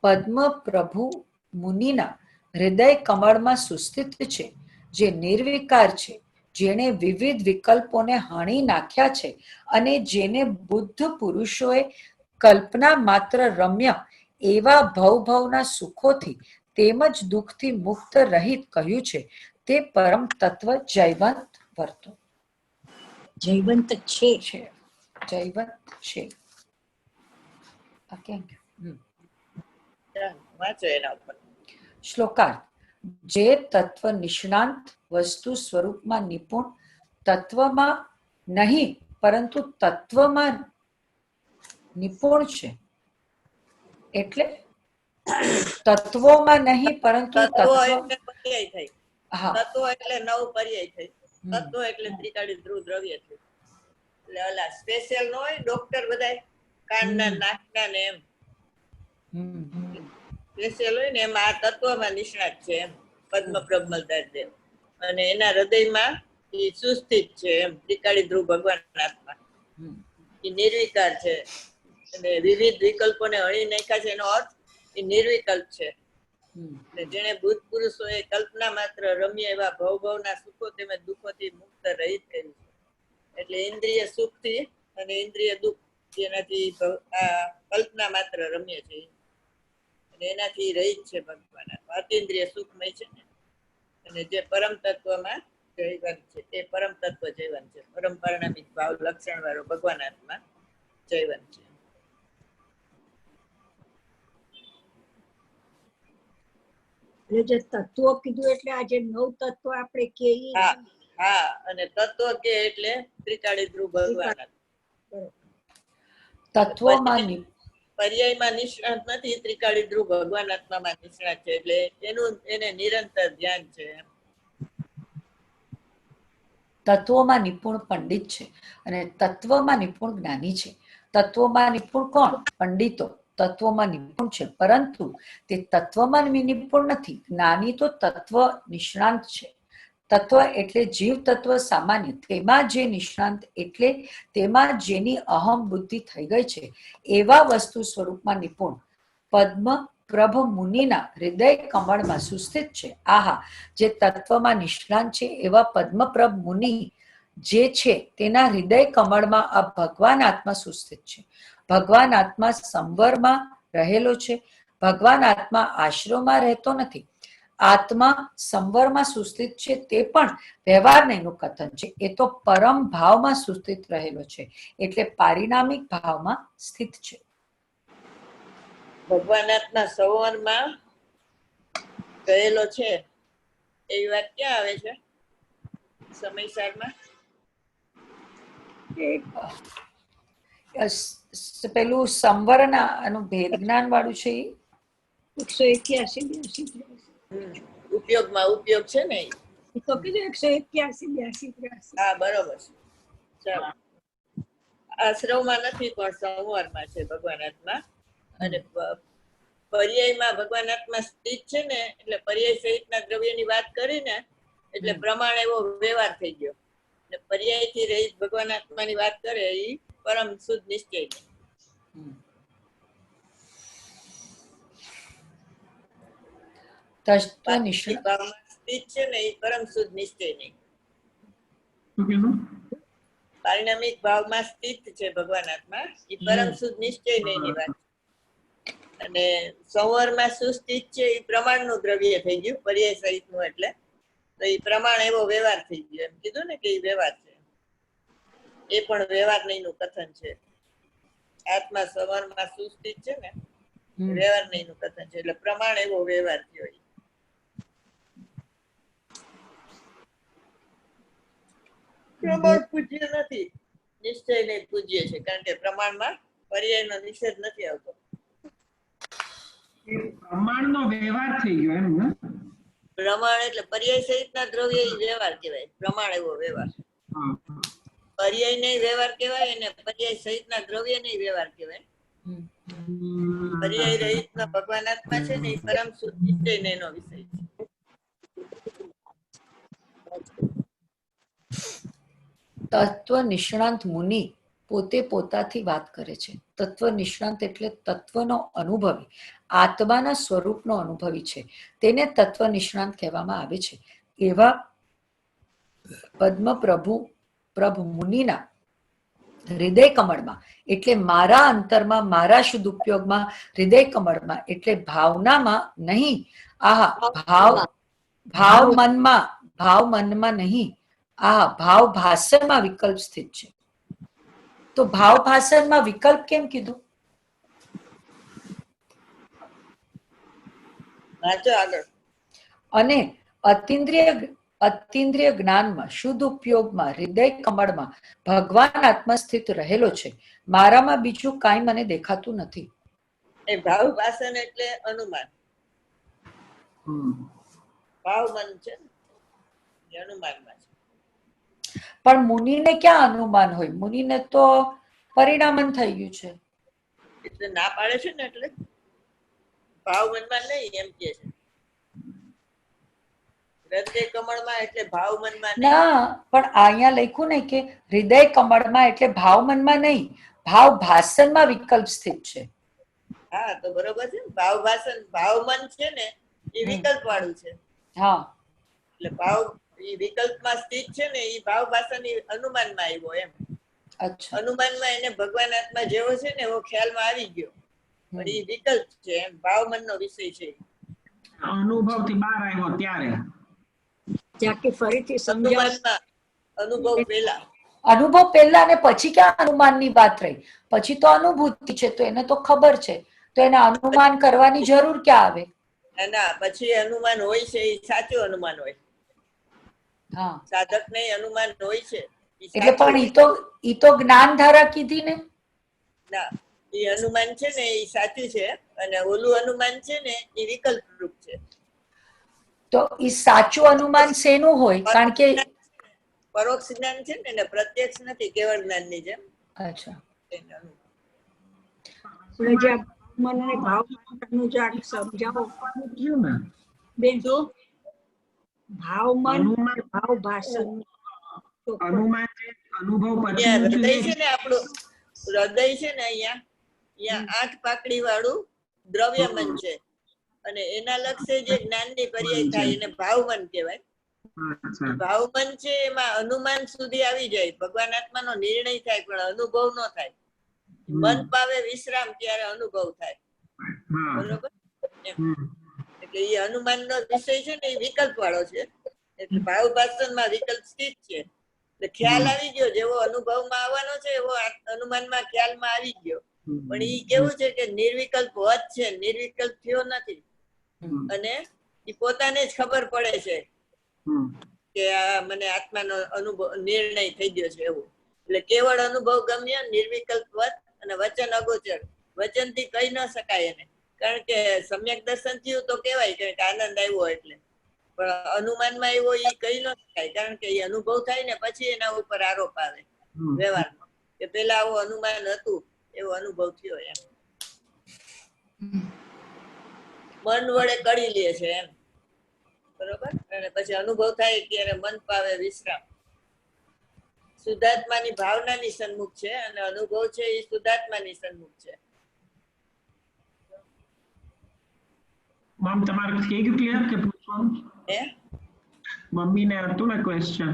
પદ્મ પ્રભુ મુનિના હૃદય કમળમાં સુસ્થિત છે, જે નિર્વિકાર છે, જેણે વિવિધ વિકલ્પોને હાણી નાખ્યા છે અને જેને બુદ્ધ પુરુષોએ કલ્પના માત્ર રમ્ય એવા ભવભવના સુખોથી તેમજ દુઃખથી મુક્ત રહિત કહ્યું છે તે પરમ તત્વ જયવંત વર્તો જયવંત છે. જયવંત છે. વાંચો એના ઉપર. શ્લોકાર્થ. જે તત્વ નિષ્ણાંત વસ્તુ સ્વરૂપમાં નિપુણ તત્વમાં નહીં પરંતુ તત્વમાં નિપુણ છે. એટલે તત્વોમાં નહીં પરંતુ તત્વો તત્વ. એટલે પર્યાય થઈ. હા, તત્વો એટલે નવ પર્યાય થઈ. તત્વો એટલે ત્રિકાળી ધ્રુવ દ્રવ્ય છે. એટલે ઓલા સ્પેશિયલ નો હોય ડોક્ટર બધાય કાનના નાકના ને એમ સ્પેશિયલ હોય ને એમાં આ તત્વમાં નિષ્ણાત છે એમ પદ્મ પ્રબલધાર દેવ. અને એના હૃદયમાં એ સુસ્થિત છે એમ ત્રિકાળી ધ્રુવ ભગવાન આત્મા. એ નિર્વિકાર છે અને વિવિધ વિકલ્પોને હણી નાખ્યા છે. એનો અર્થ એ નિર્વિકલ્પ છે. જેને બુદ્ધ પુરુષોએ કલ્પના માત્ર રમ્ય એવા ભવભવના સુખો તેમજ દુઃખોથી મુક્ત રહિત કર્યું છે. એટલે ઇન્દ્રિય સુખથી અને ઇન્દ્રિય દુઃખ જેનાથી કલ્પના માત્ર રમ્ય છે અને એનાથી રહિત છે ભગવાન. અતિન્દ્રિય સુખમય છે ને. અને જે પરમ તત્વમાં જયવંત છે તે પરમ તત્વ જયવંત છે. પરમ પરિણામિક ભાવ લક્ષણ વાળો ભગવાન આત્મા જયવંત છે. એટલે જે તત્વો કીધું એટલે આ જે નવ તત્વો આપણે કહીએ હા હા અને તત્વ કે એટલે ત્રિકાળી ધ્રુવ ભગવાન. તત્વોમાં પર્યાયમાં નિષ્ણાત નથી, ત્રિકાળી ધ્રુવ ભગવાન આત્મામાં નિષ્ણાત છે. એટલે એને નિરંતર ધ્યાન છે. તત્વોમાં નિપુણ પંડિત છે અને તત્વમાં નિપુણ જ્ઞાની છે. તત્વોમાં નિપુણ કોણ? પંડિતો તત્વોમાં નિપુણ છે, પરંતુ તે તત્વમાં નિપુણ નથી. જ્ઞાની તો તત્વ નિષ્ણાંત છે. તત્વ એટલે જીવ તત્વ સામાન્ય, તેમાં જે નિષ્ણાંત એટલે તેમાં જેની અહમ બુદ્ધિ થઈ ગઈ છે એવા વસ્તુ સ્વરૂપમાં નિપુણ પદ્મ પ્રભ મુનિના હૃદય કમળમાં સુસ્થિત છે. આહા, જે તત્વમાં નિષ્ણાંત છે એવા પદ્મપ્રભ મુનિ જે છે તેના હૃદય કમળમાં આ ભગવાન આત્મા સુસ્થિત છે. ભગવાન આત્મા સંવરમાં રહેલો છે. ભગવાન આત્મા આશ્રમમાં રહેતો નથી. આત્મા સંવરમાં સુસ્થિત છે તે પણ વ્યવહાર નહીંનું કથન છે. એ તો પરમ ભાવમાં સુસ્થિત રહેલો છે, એટલે પારિણામિક ભાવમાં સ્થિત છે. ભગવાન આત્મા સંવરમાં ગયેલો છે એવી વાત ક્યાં આવે છે સમયસારમાં? પેલું સંવરના એનું ભેદ જ્ઞાન વાળું છે. 181 ઉપયોગમાં ઉપયોગ છે ને એ તો કીધું 181 82 હા બરોબર છે. ચાલો, આશ્રમમાં નથી પણ સંવરમાં છે ભગવાન આત્મા. અને પર્યાયમાં ભગવાન આત્મા સ્થિત છે ને, એટલે પર્યાય સહિતના દ્રવ્યની વાત કરીને એટલે પ્રમાણ એવો વ્યવહાર થઈ ગયો. એટલે પર્યાયથી રહિત ભગવાન આત્માની વાત કરે એ પરમ શુદ્ધ નિશ્ચય. તત્વ નિષ્ણાંત ભાવમાં સ્થિત છે ને એ પરમ શુદ્ધ નિશ્ચય નહીં. શું કીધું? પારિણામિક ભાવમાં સ્થિત છે ભગવાન આત્મા, એ પરમ શુદ્ધ નિશ્ચય નહીં ની વાત. અને સંવરમાં સુસ્થિત છે એ પ્રમાણનું દ્રવ્ય થઈ ગયું, પર્યાય સહિતનું, એટલે તો એ પ્રમાણ એવો વ્યવહાર થઈ ગયો. એમ કીધું ને કે એ વ્યવહાર છે, એ પણ વ્યવહાર નહીંનું કથન છે. આત્મા સંવરમાં સુસ્થિત છે ને વ્યવહાર નહીંનું કથન છે, એટલે પ્રમાણ એવો વ્યવહાર થયો. પ્રમાણ પૂજ્ય નથી, નિશ્ચય નહીં પૂજ્ય છે, કારણ કે પ્રમાણમાં પર્યાયનો નિષેધ નથી આવતો. એ પ્રમાણનો વ્યવહાર થઈ ગયો એમ ને? પ્રમાણ એટલે પર્યાય સહિતના દ્રવ્ય એ વ્યવહાર કહેવાય, પ્રમાણ એવો વ્યવહાર. હા. પર્યાય નહીં વ્યવહાર કહેવાય અને પર્યાય સહિતના દ્રવ્ય નહીં વ્યવહાર કહેવાય. પર્યાય રહિતનો ભગવાન આત્મા છે ને એ પરમ શુદ્ધ નિશ્ચય એનો વિષય છે. તત્વ નિષ્ણાંત મુનિ પોતે પોતાથી વાત કરે છે. તત્વ નિષ્ણાંત એટલે તત્વનો અનુભવી, આત્માના સ્વરૂપનો અનુભવી છે, તેને તત્વ નિષ્ણાંત કહેવામાં આવે છે. એવા પદ્મ પ્રભુ મુનિના હૃદય કમળમાં એટલે મારા અંતરમાં, મારા શુદ્ધ ઉપયોગમાં, હૃદય કમળમાં એટલે ભાવનામાં નહીં, ભાવ મનમાં નહીં, ભાવ ભાષણમાં વિકલ્પ સ્થિત છે. તો ભાવ ભાષણમાં વિકલ્પ કેમ કીધું? અને અતિન્દ્રિય જ્ઞાનમાં, શુદ્ધ ઉપયોગમાં, હૃદય કમળમાં ભગવાન આત્મા સ્થિત રહેલો છે. મારામાં બીજું કાંઈ મને દેખાતું નથી. એ ભાવ ભાષણ એટલે અનુમાન. ભાવ મન છે ને અનુમાનમાં છે. પણ મુનિને ક્યાં અનુમાન હોય? મુનિને તો પરિણામન થઈ ગયું છે. એટલે ના પાડે છે ને, એટલે ભાવ મનમાં નહીં એમ કે છે. હૃદય કમળમાં એટલે ભાવ મનમાં નહીં. ના, પણ અહીંયા લખ્યું ને કે હૃદય કમળમાં એટલે ભાવ મનમાં નહીં, ભાવ ભાષણમાં વિકલ્પ સ્થિત છે. હા, તો બરોબર છે. ભાવ ભાષણ, ભાવ મન છે ને એ વિકલ્પ વાળું છે. હા, એટલે ભાવ એ વિકલ્પમાં સ્થિત છે ને એ ભાવ ભાષણ અનુમાનમાં આવ્યો એમ. અચ્છા. અનુમાનમાં એને ભગવાન આત્મા જેવો છે ને એવો ખ્યાલમાં આવી ગયો, પણ એ વિકલ્પ છે એમ, ભાવ મનનો વિષય છે. અનુભવથી બહાર આવ્યો ત્યારે ત્યાંથી ફરીથી સમજાવ. અનુમાનમાં અનુભવ પહેલા. અનુભવ પહેલા અને પછી ક્યાં અનુમાનની વાત રહી? પછી તો અનુભૂતિ છે, તો એને તો ખબર છે, તો એને અનુમાન કરવાની જરૂર ક્યાં આવે? ના, પછી અનુમાન હોય છે એ સાચું અનુમાન હોય. હા, સાધક ને અનુમાન હોય છે. એટલે પણ ઈ તો જ્ઞાન ધારા કીધી ને. ના, એ અનુમાન છે ને એ સાચું છે, અને ઓલું અનુમાન છે ને એ વિકલ્પ રૂપ છે. તો ઈ સાચું અનુમાન શેનું હોય? કારણ કે પરોક્ષ જ્ઞાન છે ને પ્રત્યક્ષ નથી, કેવળ જ્ઞાન ની જેમ. અચ્છા, આપણે જે મન અને ભાવ નું જે સમજાવો થયું ને. બેન, જો ભાવ મન, ભાવ ભાષણ, અનુમાન છે, અનુભવ ત્યાં હૃદય પછી છે ને આપણું હૃદય છે ને અહીંયા 8 પાકડી વાળું દ્રવ્ય મન છે, અને એના લક્ષે જે જ્ઞાનની પર્યાય થાય એને ભાવમન કહેવાય. ભાવમન છે એમાં અનુમાન સુધી આવી જાય, ભગવાન આત્માનો નિર્ણય થાય પણ અનુભવ ન થાય. મન પાવે વિશ્રામ ત્યારે અનુભવ થાય. બરોબર? એટલે એ અનુમાનનો વિષય છે ને એ વિકલ્પ વાળો છે, એટલે ભાવ ભાષણમાં વિકલ્પ સ્થિત છે. એટલે ખ્યાલ આવી ગયો, જેવો અનુભવમાં આવવાનો છે એવો અનુમાનમાં ખ્યાલમાં આવી ગયો. પણ એ કેવું છે કે નિર્વિકલ્પ વધ છે, નિર્વિકલ્પ થયો નથી. અને એ પોતાને જ ખબર પડે છે કે આ મને આત્માનો અનુભવ નિર્ણય થઈ ગયો છે એવું. એટલે કેવળ અનુભવ ગમ્ય, નિર્વિકલ્પ વધ અને વચન અગોચર. વચનથી કહી ન શકાય એને, કારણ કે સમ્યક દર્શન થયું તો કહેવાય કે આનંદ આવ્યો એટલે, પણ અનુમાનમાં એવો એ કહી ન શકાય, કારણ કે એ અનુભવ થાય ને પછી એના ઉપર આરોપ આવે વ્યવહારમાં કે પેલા આવું અનુમાન હતું, એવો અનુભવ થયો એમ. મન વડે કરી લે છે એમ, બરોબર? અને પછી અનુભવ થાય ત્યારે મન પાવે વિશ્રામ. શુદ્ધાત્માની ભાવનાની સન્મુખ છે અને અનુભવ છે એ શુદ્ધાત્માની સન્મુખ છે. મમ તમારે થઈ ગયું ક્લિયર કે પૂછવાનું? હે મમ્મીને હતું ને ક્વેશ્ચન?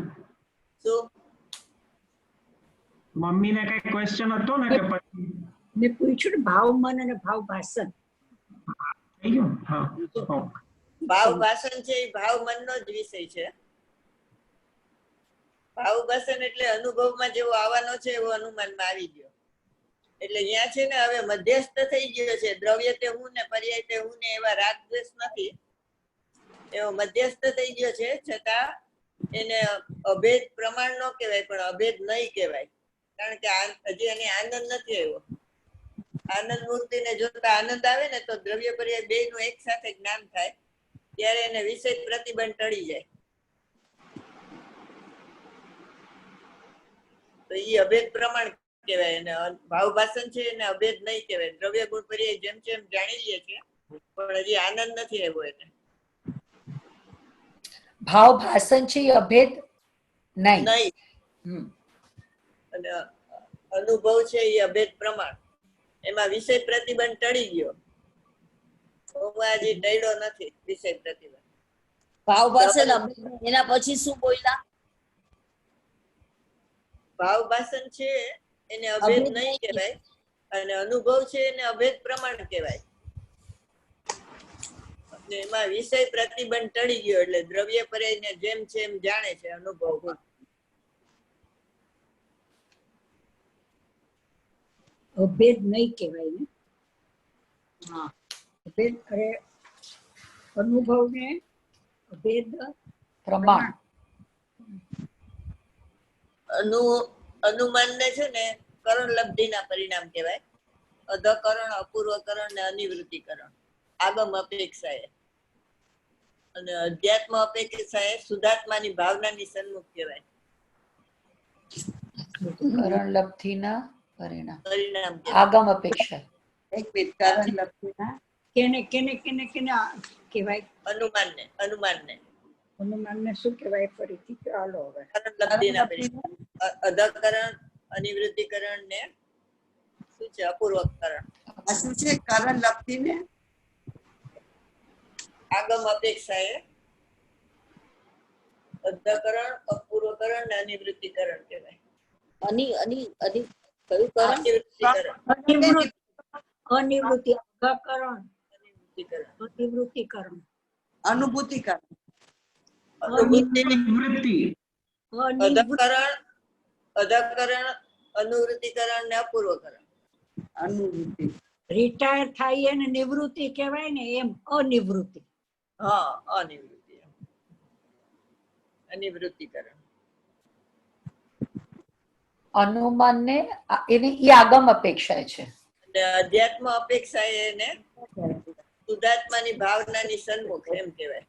શું મમ્મીને કઈ ક્વેશ્ચન હતો ને કે પછી મેં પૂછ્યું ને ભાવ મન અને ભાવ ભાષણ. થઈ ગયું? હા. ઓકે. ભાવ ભાષણ છે એ ભાવ મનનો જ વિષય છે. ભાવ ભાષણ એટલે અનુભવમાં જેવો આવવાનો છે એવો અનુમાનમાં આવી ગયો. એટલે અહીંયા છે ને હવે મધ્યસ્થ થઈ ગયો છે. દ્રવ્ય તે હું ને પર્યાય તે હું ને એવા રાગ દ્વેષ નથી. એવો મધ્યસ્થ થઈ ગયો છે, છતાં એને અભેદ પ્રમાણ નો કહેવાય પણ અભેદ નહીં કહેવાય, કારણ કે હજી એને આનંદ નથી આવ્યો. આનંદ મૂર્તિને જોતા આનંદ આવે ને તો દ્રવ્ય પર્યાય બે નું એક સાથે જ્ઞાન થાય ત્યારે એને વિષય પ્રતિબંધ ટળી જાય. તો એ અભેદ પ્રમાણ કહેવાય. એને ભાવ ભાષણ છે એને અભેદ નહીં કહેવાય. દ્રવ્ય ગુણ પર્યાય જેમ જેમ જાણી લઈએ છીએ પણ હજી આનંદ નથી આવ્યો એને. ભાવ ભાષણ છે એ અભેદ નહીં. નહીં. હમ. અને અનુભવ છે એ અભેદ પ્રમાણ. એમાં વિષય પ્રતિબંધ ટળી ગયો. હજી ટળ્યો નથી વિષય પ્રતિબંધ. ભાવ ભાષણ એના પછી શું બોલ્યા? ભાવ ભાષણ છે એને અભેદ નહીં કહેવાય અને અનુભવ છે એને અભેદ પ્રમાણ કહેવાય. અને એમાં વિષય પ્રતિબંધ ટળી ગયો એટલે દ્રવ્ય પર્યાયને જેમ છે એમ જાણે છે અનુભવમાં. અભેદ નહીં કહેવાય ને. હા અભેદ અરે અનુભવને અભેદ પ્રમાણ. અનુમાનને છે ને કરણ લબ્ધિના પરિણામ કહેવાય. અધકરણ, અપૂર્વકરણ ને અનિવૃત્તિકરણ આગમ અપેક્ષાએ. અને અધ્યાત્મ અપેક્ષાએ શુદ્ધાત્માની ભાવનાની સન્મુખ કહેવાય. કરણ લબ્ધિના પરિણામ પરિણામ આગમ અપેક્ષા. એક મિનિટ કરણ લબ્ધિના કેને કેને કેને કેને કહેવાય? અનુમાનને અનુમાનને શું કહેવાય ફરીથી? ચાલો હવે. કરણ લબ્ધિના પરિણામ. અધકરણ, અનિવૃત્તિકરણ ને શું છે અપૂર્વકરણ. આ શું છે? કરણ લબ્ધિને આગમ અપેક્ષાએ અધકરણ, અપૂર્વકરણ ને અનિવૃત્તિકરણ કહેવાય. અની અની અની કયું કરણ? અનિવૃત્તિકરણ. અનિવૃત્તિ, અઘકરણ, અનિવૃત્તિકરણ. અનિવૃત્તિકરણ, અનુભૂતિકરણ અનુભૂતિની વૃત્તિ. અધકરણ, અનુવૃત્તિકરણ ને અપૂર્વકરણ. અનુભૂતિ રિટાયર થાય એને નિવૃત્તિ કહેવાય ને, એમ અનિવૃત્તિ. હા, અનિવૃત્તિ. અનિવૃત્તિકરણ. અનુમાન ને એની ઈ આગમ અપેક્ષા છે. અને અધ્યાત્મ અપેક્ષા એને શુદ્ધાત્માની ભાવનાની સન્મુખ એમ કહેવાય.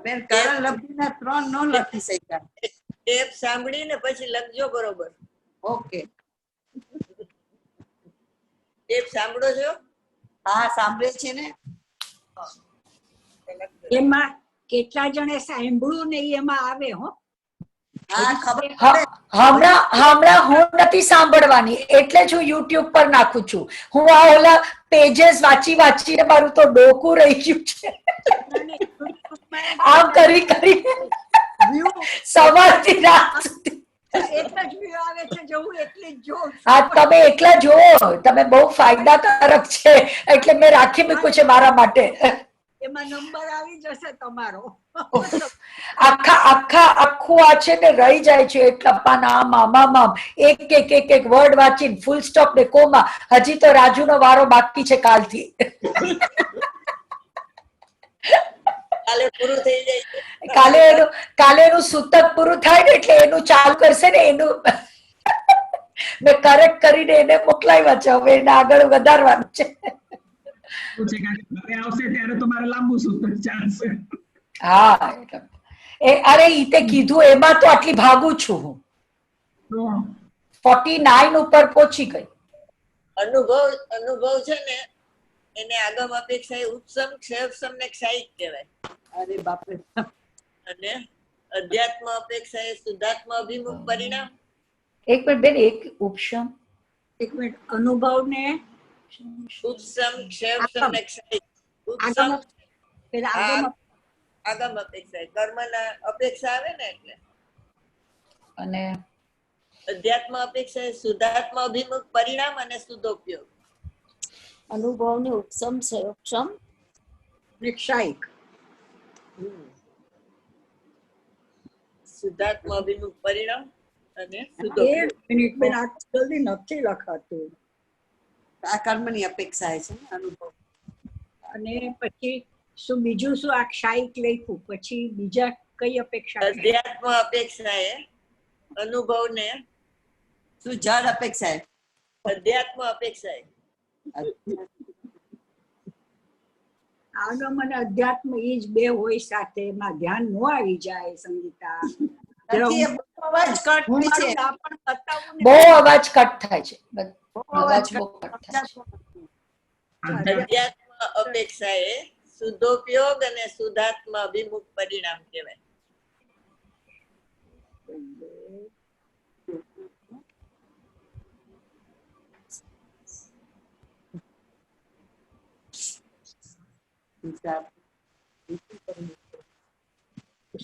બેન કરણ લબ્ધિના 3 નો લખી શક્યા. ટેપ સાંભળીને પછી લખજો બરોબર. ઓકે ટેપ સાંભળો છો? હા સાંભળે છે ને. એમાં કેટલા જણે સાંભળ્યું ને ઈ એમાં આવે હો. હા ખબર હ- હમણાં હું નથી સાંભળવાની એટલે જ હું YouTube પર નાખું છું. હું આ ઓલા પેजेस વાંચીને મારું તો ડોકું રહી ગયું છે. આમ કરી સવારથી રાત સુધી. એટલા જ view આવે છે જો હું એટલી જ જોઉં છું. હા, તમે એકલા જુઓ, તમે બહુ ફાયદાકારક છે એટલે મેં રાખી મૂક્યું છે મારા માટે. એમાં નંબર આવી જશે તમારો. આખું આ છે ને રહી જાય છે એટલા પાના આમ એક વર્ડ વાંચીને ફૂલ સ્ટોપ ને કોમા. હજી તો રાજુનો વારો બાકી છે કાલથી. કાલે પૂરું થઈ જાય. કાલે એનું સૂતક પૂરું થાય ને એટલે એનું ચાલુ કરશે ને એનું મેં કરેક્ટ કરીને એને મોકલાવ્યા છે. હવે એને આગળ વધારવાનું છે. શું છે કે ઘરે આવશે ત્યારે તો મારે લાંબુ સૂત્ર ચાલશે. હા, અરે ઈ તે કીધું એમાં તો આટલી ભાગું છું હું. તો 49 ઉપર પહોંચી ગઈ. અનુભવ છે ને એને આગમ અપેક્ષાએ ઉપસમ, ક્ષયપસમ ને ક્ષાયિક કહેવાય. અરે બાપરે. અને અધ્યાત્મ અપેક્ષાએ શુદ્ધાત્મ અભિમુખ પરિણામ. એક મિનિટ બેન, એક ઉપશમ એક મિનિટ. અનુભવ ને ઉપસમ ક્ષેપસમ ને ક્ષય. ઉપસમ આગમ પેલા હા, આગમ આગમ અપેક્ષા કર્મના અપેક્ષા આવે ને એટલે અને અધ્યાત્મ અપેક્ષા એ શુદ્ધાત્મ અભિમુખ પરિણામ અને શુદ્ધોપયોગ. અનુભવને ઉપસમ ક્ષમ નિક્ષાયિક શુદ્ધાત્મ અભિમુખ પરિણામ અને એક શુદ્ધોપયોગ. મિનિટ બેન આ જલ્દી નથી લખાતું આ કર્મની અપેક્ષા છે ને અનુભવ. અને પછી શું બીજું શું આ ક્ષાયિક લખ્યું પછી બીજા કઈ અપેક્ષા છે? અધ્યાત્મ અપેક્ષા એ અનુભવને શું જળ અપેક્ષા અધ્યાત્મ અપેક્ષા એ આગમ અને અધ્યાત્મ એ જ બે હોય સાથે એમાં ધ્યાન ન આવી જાય સંગીતા. નથી, એ બહુ અવાજ કટ હું થાય છે. મારું આ પણ બતાવું ને. બહુ અવાજ કટ થાય છે. બહુ અવાજ અવાજ બહુ કટ થાય છે. અધ્યાત્મ અપેક્ષા એ શુદ્ધોપયોગ અને શુદ્ધાત્મ અભિમુખ પરિણામ કહેવાય.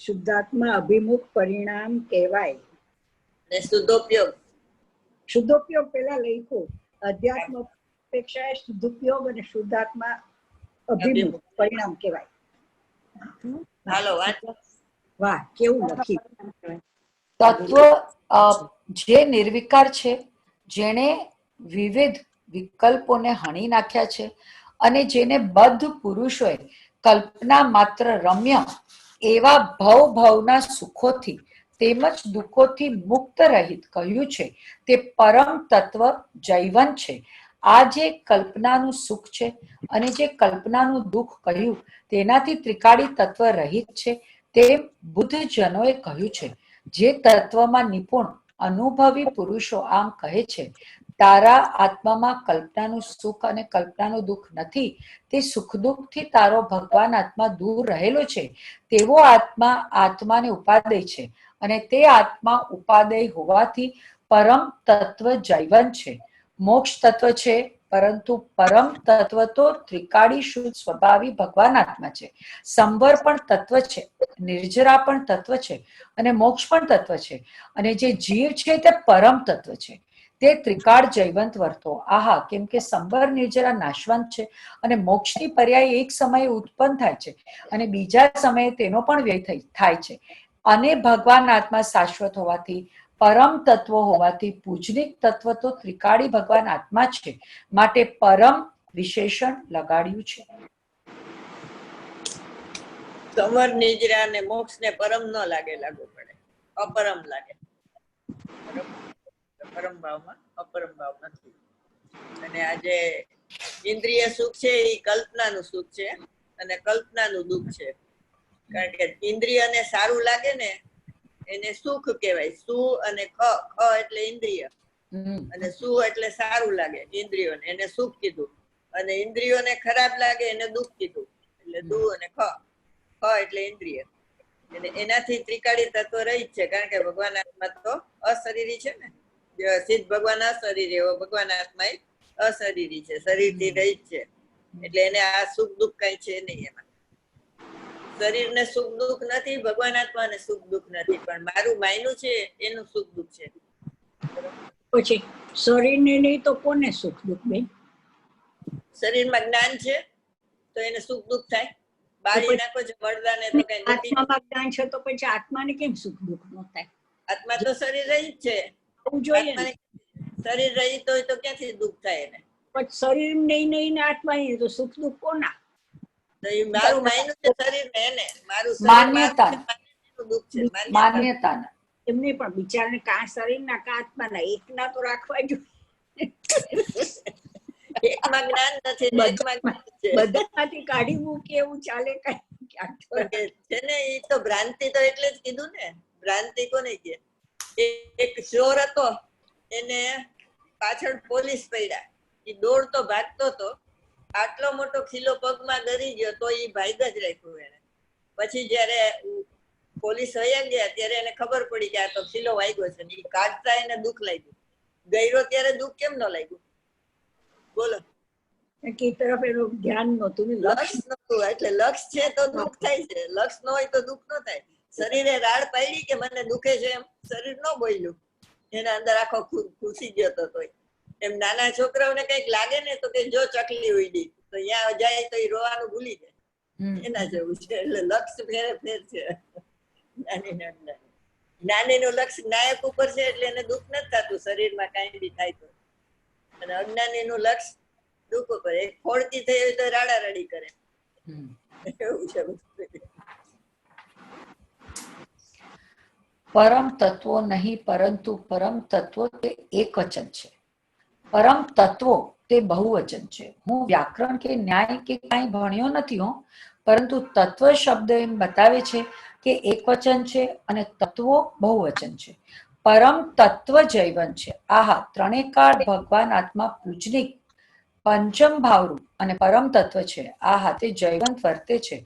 શુદ્ધાત્મા અભિમુખ પરિણામ કહેવાય. અને શુદ્ધોપયોગ શુદ્ધોપયોગ પેલા લખ્યું અધ્યાત્મ અપેક્ષા શુદ્ધોપયોગ અને શુદ્ધાત્મા અભિમુખ પરિણામ કહેવાય. હાલો વાંચો. વાહ કેવું લખ્યું. તત્વ જે નિર્વિકાર છે, જેણે વિવિધ વિકલ્પોને હણી નાખ્યા છે અને જેને બદ્ધ પુરુષોએ કલ્પના માત્ર રમ્ય એવા ભવના સુખોથી તેમજ દુઃખોથી મુક્ત રહિત કહ્યું છે, તે પરમ તત્વ જૈવન છે. આ જે કલ્પનાનું સુખ છે અને જે કલ્પનાનું દુઃખ કહ્યું તેનાથી ત્રિકાળી તત્વ રહિત છે, તેમ બુદ્ધજનોએ કહ્યું છે. જે તત્વમાં નિપુણ અનુભવી પુરુષો આમ કહે છે, તારા આત્મામાં કલ્પનાનું સુખ અને કલ્પનાનું દુઃખ નથી, તે સુખ દુઃખથી તારો ભગવાન આત્મા દૂર રહેલો છે. તેવો આત્મા આત્માને ઉપાદેય છે અને તે આત્મા ઉપાદેય હોવાથી પરમ તત્વ જૈવન છે. મોક્ષ તત્વ છે, પરંતુ પરમ તત્વ તો ત્રિકાળી શુદ્ધ સ્વભાવી ભગવાન આત્મા છે. સંવર પણ તત્વ છે, નિર્જરા પણ તત્વ છે અને મોક્ષ પણ તત્વ છે. અને જે જીવ છે તે પરમ તત્વ છે. તે ત્રિકાળ જૈવંત વર્તો. આહા, કેમ કે સંવર નિર્જરા નાશવંત છે અને મોક્ષની પર્યાય એક સમયે ઉત્પન્ન થાય છે અને બીજા સમયે તેનો પણ વ્યય થાય છે. અને ભગવાન આત્મા શાશ્વત હોવાથી પરમ તત્વ હોવાથી પૂજનિક તત્વ તો ત્રિકાળી ભગવાન આત્મા છે, માટે પરમ વિશેષણ લગાડ્યું છે. સંવર નિજરા અને મોક્ષ ને પરમ ન લાગે, લાગુ પડે, અપરમ લાગે. પરમ ભાવમાં અપરમ ભાવ નથી. અને આજે ઇન્દ્રિય સુખ છે એ કલ્પનાનું સુખ છે અને કલ્પનાનું દુઃખ છે. કારણ કે ઇન્દ્રિયને સારું લાગે ને એને સુખ કહેવાય. સુ અને ખ એટલે ઇન્દ્રિય અને સુ એટલે સારું લાગે ઇન્દ્રિયોને, એને સુખ કીધું. અને ઇન્દ્રિયોને ખરાબ લાગે એને દુઃખ કીધું, એટલે દુ અને ખ એટલે ઇન્દ્રિય. એનાથી ત્રિકાળી તત્વ રહી જ છે, કારણ કે ભગવાન આત્મા તો અશરીરી છે ને. સિદ્ધ ભગવાન અશરીરી, એવો ભગવાન આત્મા અશરીરી છે, શરીરથી રહી જ છે. એટલે એને આ સુખ દુઃખ કઈ છે નહીં. એમાં શરીરને સુખ દુઃખ નથી, ભગવાન આત્માને સુખ દુઃખ નથી, પણ મારું માયનું છે એનું સુખ દુઃખ છે. પછી શરીરને નહીં તો કોને સુખ દુઃખ બેન? શરીરમાં જ્ઞાન છે તો એને સુખ દુઃખ થાય. બાળી નાખો છો વરદાને તો કઈ નથી. આત્મામાં જ્ઞાન છે તો પછી આત્માને કેમ સુખ દુઃખ ન થાય? આત્મા તો શરીર રહી જ છે. હોવું જોઈએ ને. શરીર રહિત હોય તો ક્યાંથી દુઃખ થાય એને? પણ શરીર નહીં ને આત્મા નહીં તો સુખ દુઃખ કોના? તો એ મારું માયનું છે શરીર ને એને, મારું માન્યતા. દુઃખ છે, માન્યતાના. એમને પણ બિચારાને કા શરીર ના કા આત્માના એકના તો રાખવા જોઈએ. એકમાં જ્ઞાન નથી ને એકમાં જ્ઞાન છે. બધામાંથી કાઢી મૂકે એવું ચાલે કઈ? છે ને એ તો ભ્રાંતિ તો એટલે જ કીધું ને. ભ્રાંતિ કોને કહે? એક ચોર હતો, એને પાછળ પોલીસ પડ્યા, એ દોડતો ભાગતો હતો, આટલો મોટો ખીલો પગમાં ગરી ગયો તો એ ભાગ જ રાખ્યું એને. પછી જયારે પોલીસ વયા ગયા ત્યારે એને ખબર પડી કે આ તો ખીલો વાગ્યો છે. એ કાઢતા એને દુઃખ લાગ્યું. ગયરો ત્યારે દુઃખ કેમ ન લાગ્યું? બોલો. કે એ તરફ એનું ધ્યાન નહોતું ને લક્ષ લક્ષ નતું, એટલે લક્ષ છે તો દુઃખ થાય છે, લક્ષ ન હોય તો દુઃખ ન થાય. શરીરે રાડ પાડી કે મને દુખે છે એમ શરીર ન બોલ્યું, એના અંદર આખો ખુશી ગયો તો તોય. એમ નાના છોકરાઓને કઈક લાગે ને તો કે જો ચકલી ઉડી તો ત્યાં જાય તો એ રોવાનું ભૂલી જાય, એના જેવું છે. એટલે લક્ષ ફેરે ફેર છે. જ્ઞાનીનું લક્ષ નાયક ઉપર છે એટલે એને દુઃખ નથી થતું શરીરમાં કાંઈ બી થાય તો. અને અજ્ઞાનીનું લક્ષ દુઃખ ઉપર, એક ખોડતી થઈ હોય તો રાડા રડી કરે, એવું છે બધું. પરમ તત્વો નહીં પરંતુ પરમ તત્વો તે એક વચન છે, પરમ તત્વો તે બહુવચન છે. હું વ્યાકરણ કે ન્યાય કે કાંઈ ભણ્યો નથી હો, પરંતુ તત્વ શબ્દ એમ બતાવે છે કે એક વચન છે અને તત્વો બહુવચન છે. પરમ તત્વ જૈવન છે. આહા, ત્રણેકાર ભગવાન આત્મા પૂજનિક પંચમ ભાવરૂપ અને પરમ તત્વ છે. આહા, તે જૈવંત વર્તે છે.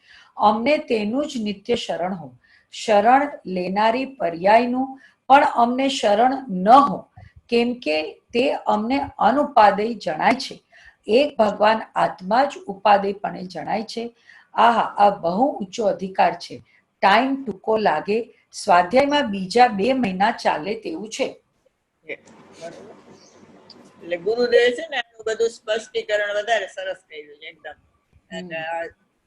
અમને તેનું જ નિત્ય શરણ હો. શરણ લેનારી પર્યાયનું પણ અમને શરણ ન હો, કેમ કે તે અમને અનુપાદેય જણાય છે. એક ભગવાન આત્મા જ ઉપાદેયપણે જણાય છે. આહા, આ બહુ ઊંચો અધિકાર છે. ટાઈમ ટૂંકો લાગે, સ્વાધ્યાયમાં બીજા 2 મહિના ચાલે તેવું છે. એટલે ગુરુદેવ છે ને આનું બધું સ્પષ્ટીકરણ વધારે સરસ કર્યું છે એકદમ. અને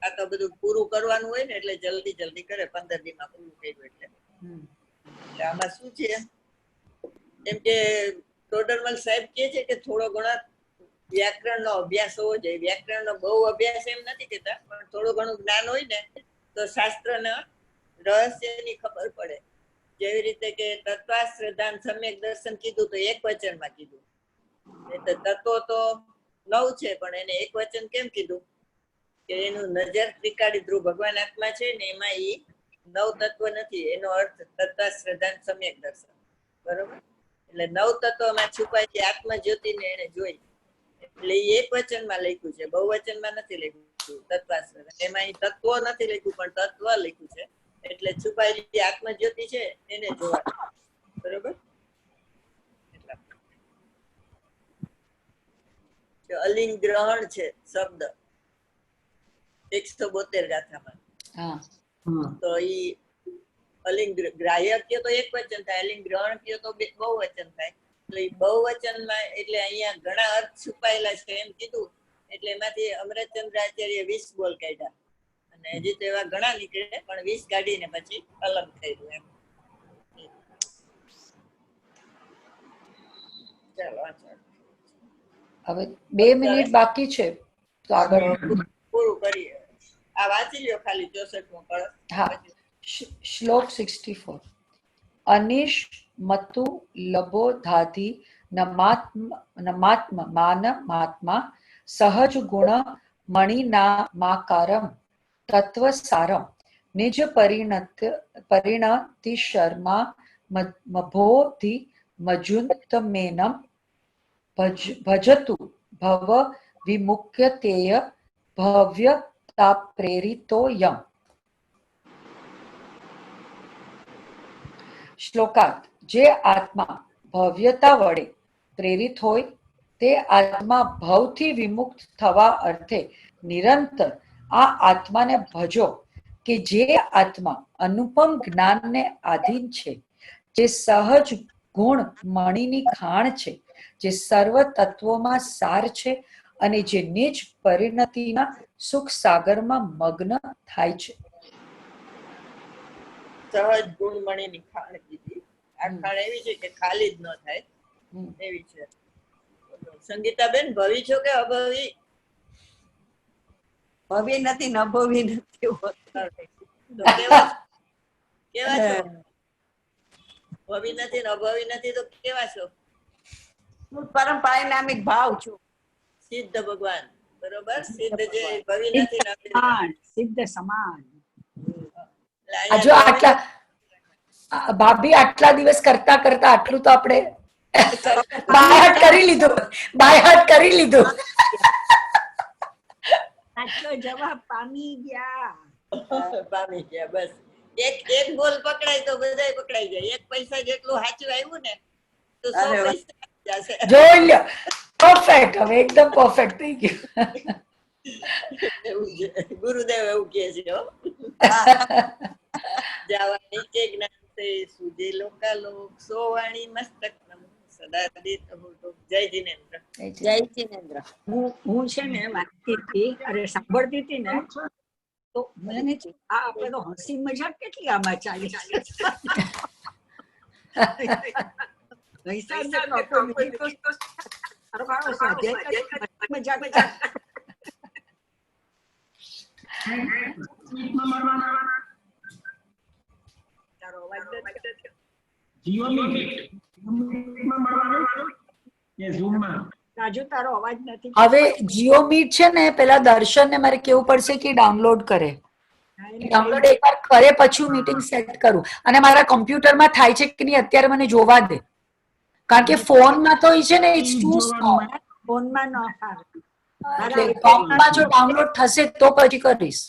આ તો બધું પૂરું કરવાનું હોય ને એટલે જલ્દી કરે, 15 દીમાં પૂરું કર્યું એટલે. આમાં શું છે એમ કે ટોડરમલ સાહેબ કહે છે કે થોડો ઘણો વ્યાકરણનો અભ્યાસ હોવો જોઈએ. વ્યાકરણનો બહુ અભ્યાસ એમ નથી કહેતા, પણ થોડું ઘણું જ્ઞાન હોય ને તો શાસ્ત્રના રહસ્યની ખબર પડે. જેવી રીતે કે તત્વાશ્રદ્ધાન સમ્યક દર્શન કીધું તો એક વચનમાં કીધું, એટલે તત્વો તો 9 છે પણ એને એક વચન કેમ કીધું કે એનું નજર ત્રિકાળી ધ્રુવ ભગવાન આત્મા છે ને એમાં એ 9 તત્વ નથી, એનો અર્થ તત્વાશ્રદ્ધાન સમ્યક દર્શન, બરોબર. એટલે 9 તત્વમાં છુપાયેલી આત્મજ્યોતિને એને જોઈ, એટલે એ એક વચનમાં લખ્યું છે, બહુવચનમાં નથી લખ્યું. તત્વાશ્રદ્ધાન એમાં તત્વો નથી લખ્યું પણ તત્વ લખ્યું છે, એટલે છુપાયેલી આત્મજ્યોતિ છે એને જોવા, બરોબર. અલિંગ ગ્રહણ છે શબ્દ 172 ગાથામાં. તો ઈ અલિંગ ગ્રાહ્ય કયો તો એક વચન થાય, અલિંગ ગ્રહણ કયો તો બહુવચન થાય. એટલે એ બહુવચનમાં એટલે અહીંયા ઘણા અર્થ છુપાયેલા છે એમ કીધું, એટલે એમાંથી અમરચંદ્રાચાર્ય 20 બોલ કાઢ્યા, અને હજી તો એવા ઘણા નીકળે પણ 20 કાઢીને પછી અલગ થયું એમ. ચાલો હવે 2 મિનિટ બાકી છે તો આગળ પૂરું કરીએ. આ વાંચી લ્યો ખાલી 64મો કળશ. હા. શ્લોક 64. અનિશ મતુ લબો ધાધિ નમાત્મ માન માત્મા સહજ ગુણ મણિનામાકારમ તત્વ સારમ નિજ પરિણતિ શર્મા મભોધિ મજુંતમેનમ ભજતુ ભવ વિમુખ્યતેય ભવ્યતા પ્રેરિતોયમ. શ્લોકાર્થ. જે આત્મા ભવ્યતા વડે પ્રેરિત હોય તે આત્મા ભવથી વિમુક્ત થવા અર્થે નિરંતર આ આત્માને ભજો, કે જે આત્મા અનુપમ જ્ઞાનને આધીન છે, જે સહજ ગુણ મણિની ખાણ છે, જે સર્વ તત્વોમાં સાર છે અને જે નિજ પરિણતિના સુખ સાગરમાં મગ્ન થાય છે. સહજ ગુણમણીની ખાણ કીધી. આ ખાણ એવી છે કે ખાલી જ ન થાય એવી છે. સંગીતાબેન, ભવી છો કે અભવી? ભવી નથી ને અભવી નથી. તો કેવા છો? ભવી નથી ને અભવી નથી તો કેવા છો? હું પરમ પારિણામિક ભાવ છું. સિદ્ધ ભગવાન, બરોબર. સિદ્ધ જે ભવી નથી ને સિદ્ધ સમાન. જો આટલા ભાભી આટલા દિવસ કરતા આટલું તો આપણે બાયહાટ કરી લીધું. સાચો જવાબ પામી ગયા. બસ એક બોલ પકડાય તો બધાય પકડાઈ જાય. 1 પૈસા જેટલું સાચું આવ્યું ને તો 100 પૈસા જશે. જોઈ લ્યો, પરફેક્ટ, હવે એકદમ પરફેક્ટ થઈ ગયું. એવું છે ગુરુદેવ એવું કહે છે હો. જાવા નીચે જ્ઞાન સે સુજે લોકાલોક સોવાણી મસ્તક નમો સદા દેત હો. જય જીનેન્દ્ર. જય જિનેન્દ્ર. હું છે ને વાંચતી હતી અરે સાંભળતી હતી ને તો મને આ આપણે તો હસી મજાક કેટલી આમાં ચાલી છે. વૈશાખ નો તો બીજી તો તારો કાળો સ્વાધ્યાય કરી મજાક તારો અવાજ નથી. જીઓ મીટમાં મળવાનું કે ઝૂમમાં? રાજુ તારો અવાજ નથી. હવે જીઓ મીટ છે ને પેલા દર્શન ને મારે કેવું પડશે કે ડાઉનલોડ કરે. ડાઉનલોડ એકવાર કરે પછી મીટિંગ સેટ કરું. અને મારા કોમ્પ્યુટરમાં થાય છે કે નહીં અત્યારે મને જોવા દે, કારણ કે ફોનમાં તો છે ને ઇટ્સ ટુ સ્મોલ. ફોનમાં ન ફાવે. એટલે કોમ્પમાં જો ડાઉનલોડ થશે તો પછી કરીશ.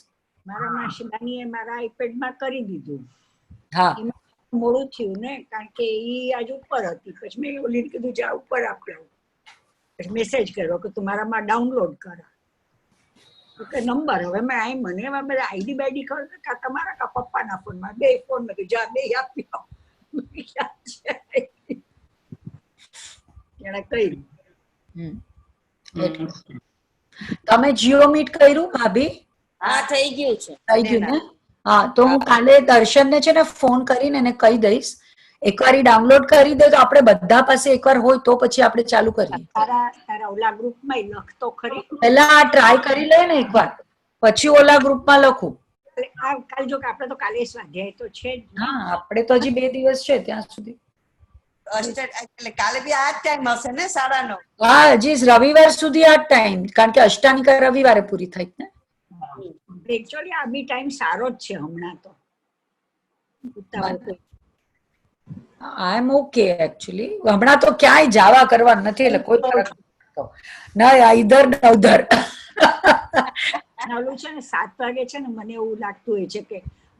મારા માસીબાનીએ મારા આઈપેડમાં કરી દીધું. હા, મોડું થયું ને કારણ કે ઈ આજ ઉપર હતી. પછી મેં ઓલીને કીધું જા ઉપર આપ્યો. પછી મેસેજ કર્યો કે તું મારામાં ડાઉનલોડ કર. કે નંબર હવે મેં આ મને એવા બધા આઈડી બાઈડી ખબર કે તમારા કા પપ્પાના ફોનમાં બે ફોન મેં જા બે આપ્યો. એને કહ્યું તમે જીઓ મીટ કર્યું ભાભી? હા થઈ ગયું છે. થઈ ગયું ને? હા, તો હું કાલે દર્શનને છે ને ફોન કરીને એને કહી દઈશ એકવાર ડાઉનલોડ કરી દે તો આપણે બધા પાસે એકવાર હોય તો પછી આપણે ચાલુ કરીએ. તારા ઓલા ગ્રુપમાં લખ તો ખરી. પહેલા આ ટ્રાય કરી લે ને એકવાર, પછી ઓલા ગ્રુપમાં લખું. કાલ જો કે આપણે તો કાલે સ્વાધ્યાય તો છે જ. હા, આપણે તો હજી 2 દિવસ છે ત્યાં સુધી. એટલે કાલે બી આ જ ટાઈમ હશે ને 9:30? હા, હજી રવિવાર સુધી આ ટાઈમ, કારણ કે અષ્ટાનિકા રવિવારે પૂરી થઈ ને. એકચ્યુઅલી આ બી ટાઈમ સારો જ છે હમણાં તો. આઈ એમ ઓકે એકચ્યુઅલી. હમણાં તો ક્યાંય જવા કરવા નથી એટલે કોઈ ફરક નથી પડતો. ના ઈધર ન ઉધર. ઓલું છે ને 7 વાગે છે ને મને એવું લાગતું હોય છે કે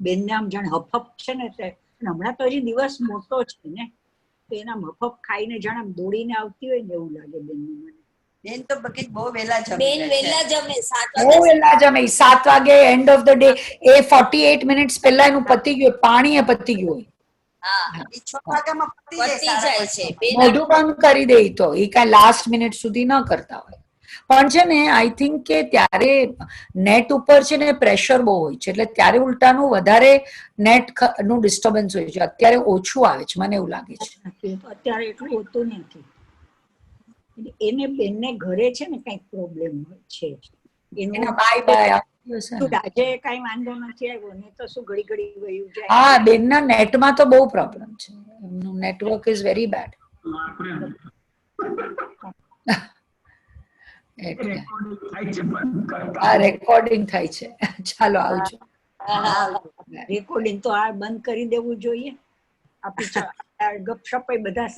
બેનને આમ જાણે હફફ છે ને તે હમણાં તો હજી દિવસ મોટો છે ને તો એના હફફ ખાઈને જાણે આમ દોડીને આવતી હોય ને એવું લાગે બેનને મને. બેન તો બકી બહુ વહેલા જમે બેન વહેલા જમે 7 બહુ વહેલા જમે. 7 વાગે end of the day A 48 minutes પહેલા એનું પતી ગયું, પાણી એ પતી ગયું. હા એ 6 વાગ્યામાં પતી જાય છે. બેન મોઢું બંધ કરી દે તો એ કઈ લાસ્ટ મિનિટ સુધી ન કરતા હોય. પણ છે ને આઈ થિંક કે ત્યારે નેટ ઉપર છે ને પ્રેશર બહુ હોય છે એટલે ત્યારે ઉલટાનું વધારે નેટ નું ડિસ્ટર્બન્સ હોય છે. અત્યારે ઓછું આવે છે મને એવું લાગે છે. અત્યારે એટલું હોતું નથી. એને બેનને ઘરે છે ને કઈક પ્રોબ્લેમ છે એનું. Bye bye. આજે કઈ વાંધો નથી આવ્યો ને તો શું ઘડી ઘડી વયું જાય. હા, બેનના નેટમાં તો બહુ પ્રોબ્લેમ છે. એમનું નેટવર્ક ઇઝ વેરી બેડ. આ રેકોર્ડિંગ થાય છે. ચાલો આવજો. રેકોર્ડિંગ તો આ બંધ કરી દેવું જોઈએ. આપણી ગપશપ બધા